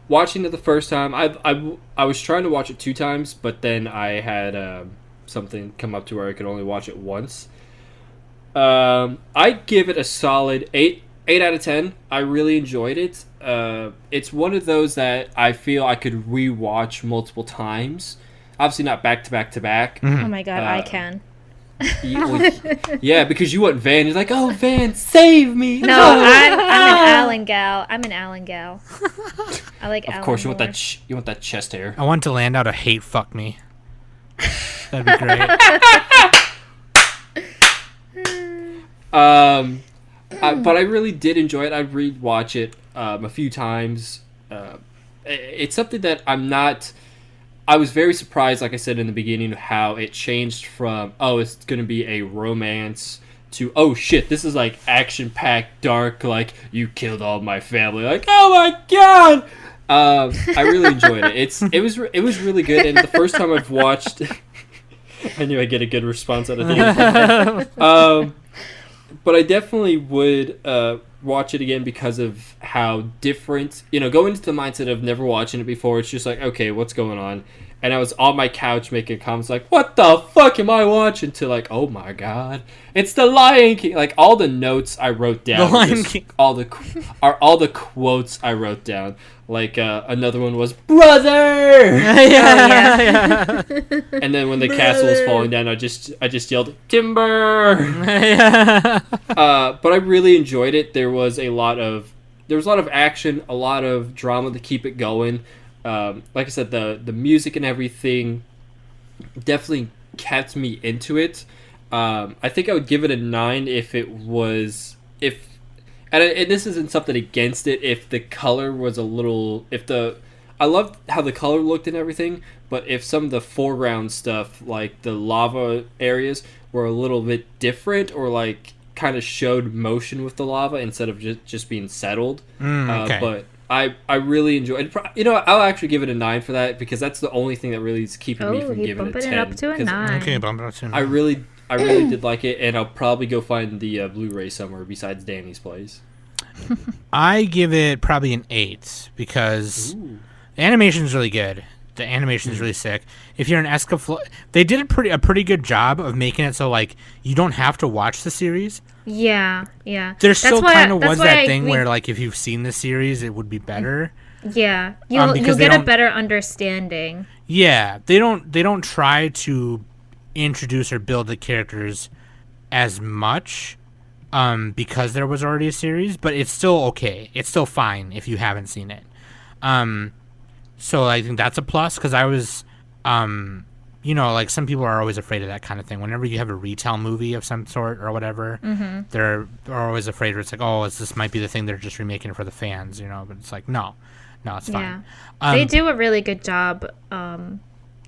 Watching it the first time, I was trying to watch it 2 times, but then I had something come up to where I could only watch it once. I give it a solid 8 out of 10. I really enjoyed it. It's one of those that I feel I could rewatch multiple times. Obviously not back to back to back. Oh my god, I can. Yeah, because you want Van. You're like, oh, Van, save me. No, I'm an Alan gal. I'm an Alan gal. I like Alan. Of course, you more. want that chest hair. I want to land out a hate fuck me. That'd be great. But I really did enjoy it. I'd rewatch it a few times. It's something that I was very surprised, like I said in the beginning, how it changed from, oh, it's going to be a romance to, oh shit, this is like action-packed, dark, like, you killed all my family. Like, oh my god! I really enjoyed it. It was really good, and the first time I've watched... I knew I'd get a good response out of the but I definitely would watch it again because of how different, go into the mindset of never watching it before. It's just like, okay, what's going on? And I was on my couch making comments like, what the fuck am I watching? To like, oh my god, it's the Lion King. Like all the notes I wrote down, The Lion King. all the quotes I wrote down. Like another one was brother. Yeah. And then when the castle was falling down, I just yelled timber. But I really enjoyed it. There was a lot of action, a lot of drama to keep it going. Like I said, the music and everything definitely kept me into it. I think I would give it a 9 if it was and this isn't something against it, if the color was a little, I loved how the color looked and everything, but if some of the foreground stuff, like the lava areas, were a little bit different, or like kind of showed motion with the lava instead of just being settled. Okay. But I really enjoyed it. I'll actually give it a 9 for that, because that's the only thing that really is keeping me from giving it a 10. It up to a 9. Okay, bump it up to a 9. I really did like it, and I'll probably go find the Blu-ray somewhere besides Danny's place. I give it probably an 8 because the animation is really good. The animation is really sick. If you're an Escaflowne, they did a pretty good job of making it so like you don't have to watch the series. Yeah. There still kind of was that thing where where like if you've seen the series, it would be better. Yeah, you'll get a better understanding. Yeah, they don't try to introduce or build the characters as much because there was already a series, but it's still okay. It's still fine if you haven't seen it. So I think that's a plus because I was, you know, like some people are always afraid of that kind of thing. Whenever you have a retell movie of some sort or whatever, they're always afraid. It's like, oh, this might be the thing they're just remaking for the fans, you know. But it's like, no, it's fine. They do a really good job,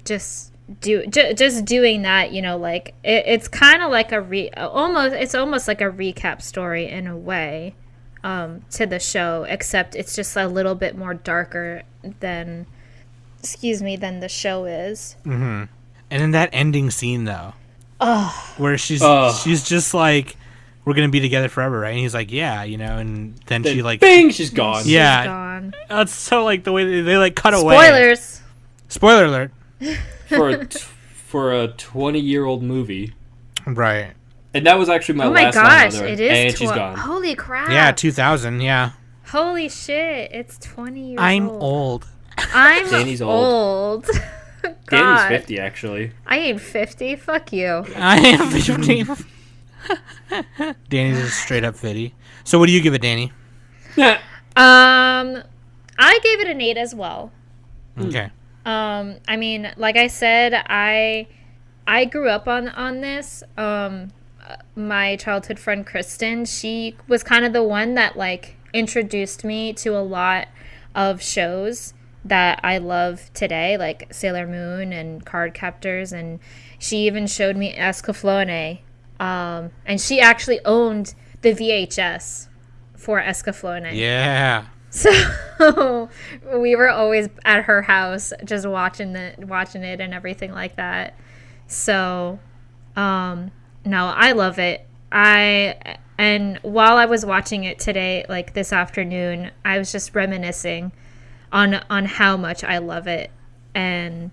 just doing that. You know, like it's kind of like almost like a recap story in a way, to the show, except it's just a little bit more darker than the show is. And in that ending scene, though, where she's just like, we're going to be together forever, right? And he's like, yeah, you know, and then she like... Bing! She's gone. Yeah. She's gone. That's so like the way they like cut away. Spoilers! Spoiler alert. For a 20-year-old movie. Right. And that was actually my last line. Oh my gosh, it is. And she's gone. Holy crap. Yeah, 2000, yeah. Holy shit, it's 20 years I'm old. old. I'm Danny's old. Danny's 50, actually. I ain't 50. Fuck you. I am 50. Danny's just straight up 50. So what do you give it, Danny? I gave it an 8 as well. Okay. I mean, like I said, I grew up on this. My childhood friend Kristen, she was kind of the one that like introduced me to a lot of shows that I love today, like Sailor Moon and Card Captors, and she even showed me Escaflowne. And she actually owned the VHS for Escaflowne. Yeah. So we were always at her house just watching it and everything like that. So no, I love it. And while I was watching it today, like this afternoon, I was just reminiscing on how much I love it. And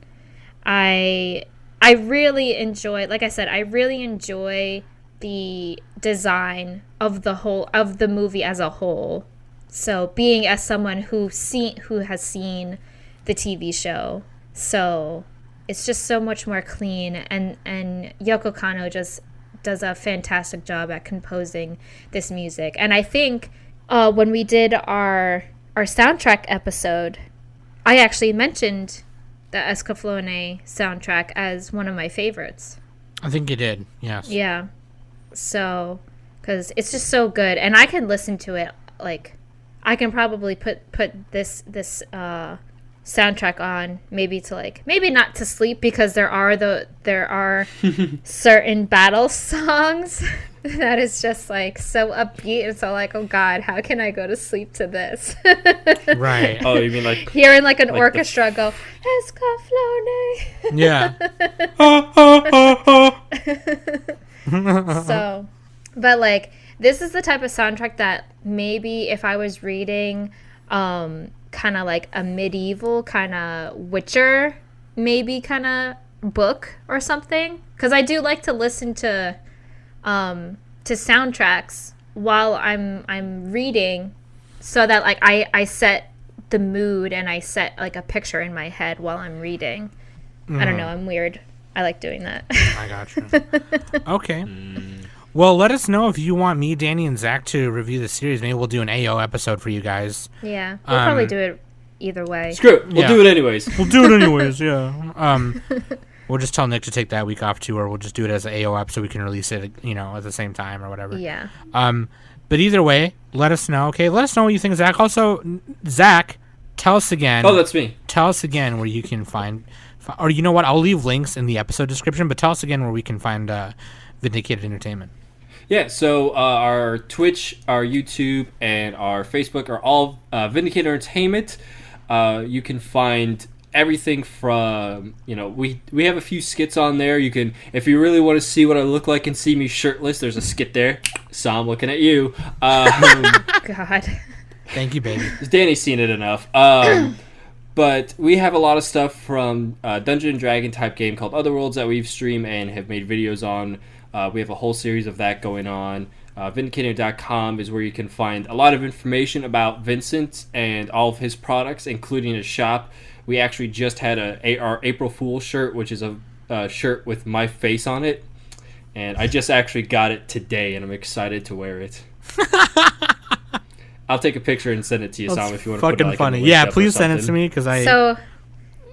I really enjoy, like I said, I really enjoy the design of the movie as a whole. So being as someone who has seen the TV show, so it's just so much more clean, and Yoko Kanno just does a fantastic job at composing this music. And I think when we did our soundtrack episode, I actually mentioned the Escaflowne soundtrack as one of my favorites. I think you did, yes. Yeah. So, because it's just so good, and I can listen to it, like, I can probably put this soundtrack on maybe not to sleep, because there are certain battle songs that is just like so upbeat, and so like, oh god, how can I go to sleep to this? Right. Oh, you mean like hearing like an orchestra go Escaflowne. Yeah. So, but like, this is the type of soundtrack that maybe if I was reading kind of like a medieval kind of Witcher maybe kind of book or something, because I do like to listen to soundtracks while I'm reading, so that like I set the mood and I set like a picture in my head while I'm reading. I don't know, I'm weird. I like doing that. I gotcha. Okay. Well, let us know if you want me, Danny, and Zach to review the series. Maybe we'll do an AO episode for you guys. Yeah, we'll probably do it either way. Screw it. We'll do it anyways. We'll do it anyways, yeah. We'll just tell Nick to take that week off too, or we'll just do it as an AO app so we can release it, you know, at the same time or whatever. Yeah. But either way, let us know. Okay, let us know what you think, Zach. Also, Zach, tell us again. Oh, that's me. Tell us again where you can find, or you know what? I'll leave links in the episode description. But tell us again where we can find Vindicated Entertainment. Yeah, so our Twitch, our YouTube, and our Facebook are all Vindicated Entertainment. You can find everything from, you know, we have a few skits on there. You can, if you really want to see what I look like and see me shirtless, there's a skit there. Sam, looking at you. God. Thank you, baby. Danny's seen it enough. But we have a lot of stuff from Dungeon and Dragon type game called Otherworlds that we've streamed and have made videos on. We have a whole series of that going on. Vindicated.com is where you can find a lot of information about Vincent and all of his products, including his shop. We actually just had our April Fool's shirt, which is a shirt with my face on it. And I just actually got it today, and I'm excited to wear it. I'll take a picture and send it to you, That's Sam, if you want to put it fucking like, funny. in the Yeah, link up or please send it to something. me because I.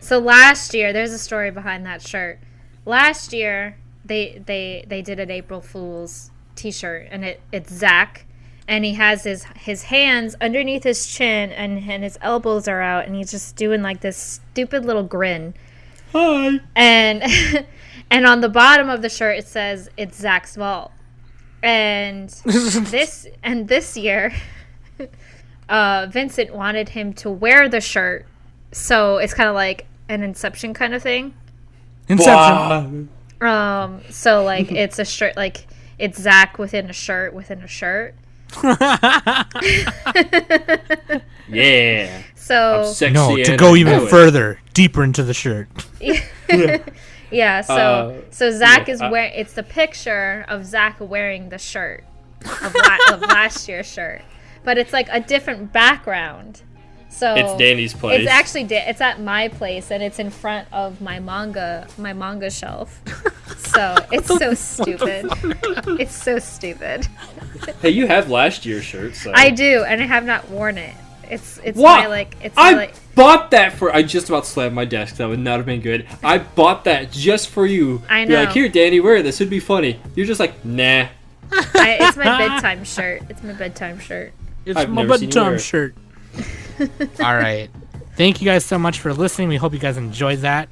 So last year, there's a story behind that shirt. Last year, they did an April Fool's T-shirt, and it's Zach, and he has his hands underneath his chin, and his elbows are out, and he's just doing like this stupid little grin. Hi. And and on the bottom of the shirt it says it's Zach's fault. And this year, Vincent wanted him to wear the shirt, so it's kind of like an Inception kind of thing. Inception. So like it's a shirt, like it's Zach within a shirt within a shirt. Yeah. So Sexy No, to and go I even know it. further, deeper into the shirt. yeah, so Zach yeah, is wearing. It's the picture of Zach wearing the shirt of last year's shirt, but it's like a different background. So It's Danny's place. It's actually it's at my place, and it's in front of my manga shelf. So it's so stupid. It's so stupid. Hey, you have last year's shirt, so I do, and I have not worn it. It's What? my like. It's my, I like. bought that for. I just about slammed my desk. That would not have been good. I bought that just for you. I Be like, know. here, Danny, wear this. It'd be funny. You're just like, nah. It's my bedtime shirt. It's my bedtime shirt. It's I've my never seen you wear bedtime it. shirt. All right. Thank you guys so much for listening. We hope you guys enjoyed that.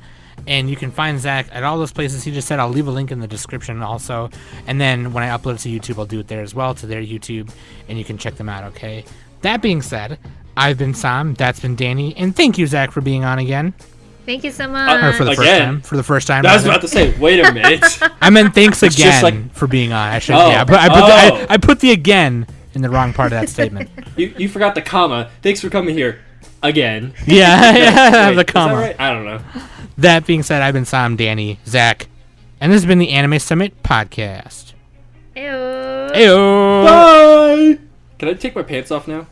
And you can find Zach at all those places he just said. I'll leave a link in the description also. And then when I upload it to YouTube, I'll do it there as well, to their YouTube. And you can check them out, okay? That being said, I've been Sam, that's been Danny, and thank you, Zach, for being on again. Thank you so much. Or for the first Again? time. For the first time. I was rather. about to say, wait a minute. I meant thanks It's again just like- for being on. I should, Oh. yeah, but I put the again in the wrong part of that statement. you forgot the comma. Thanks for coming here again. Yeah, Wait, the is that comma. right? I don't know. That being said, I've been Sam, Danny, Zach, and this has been the Anime Summit Podcast. Ew. Ayo! Bye. Can I take my pants off now?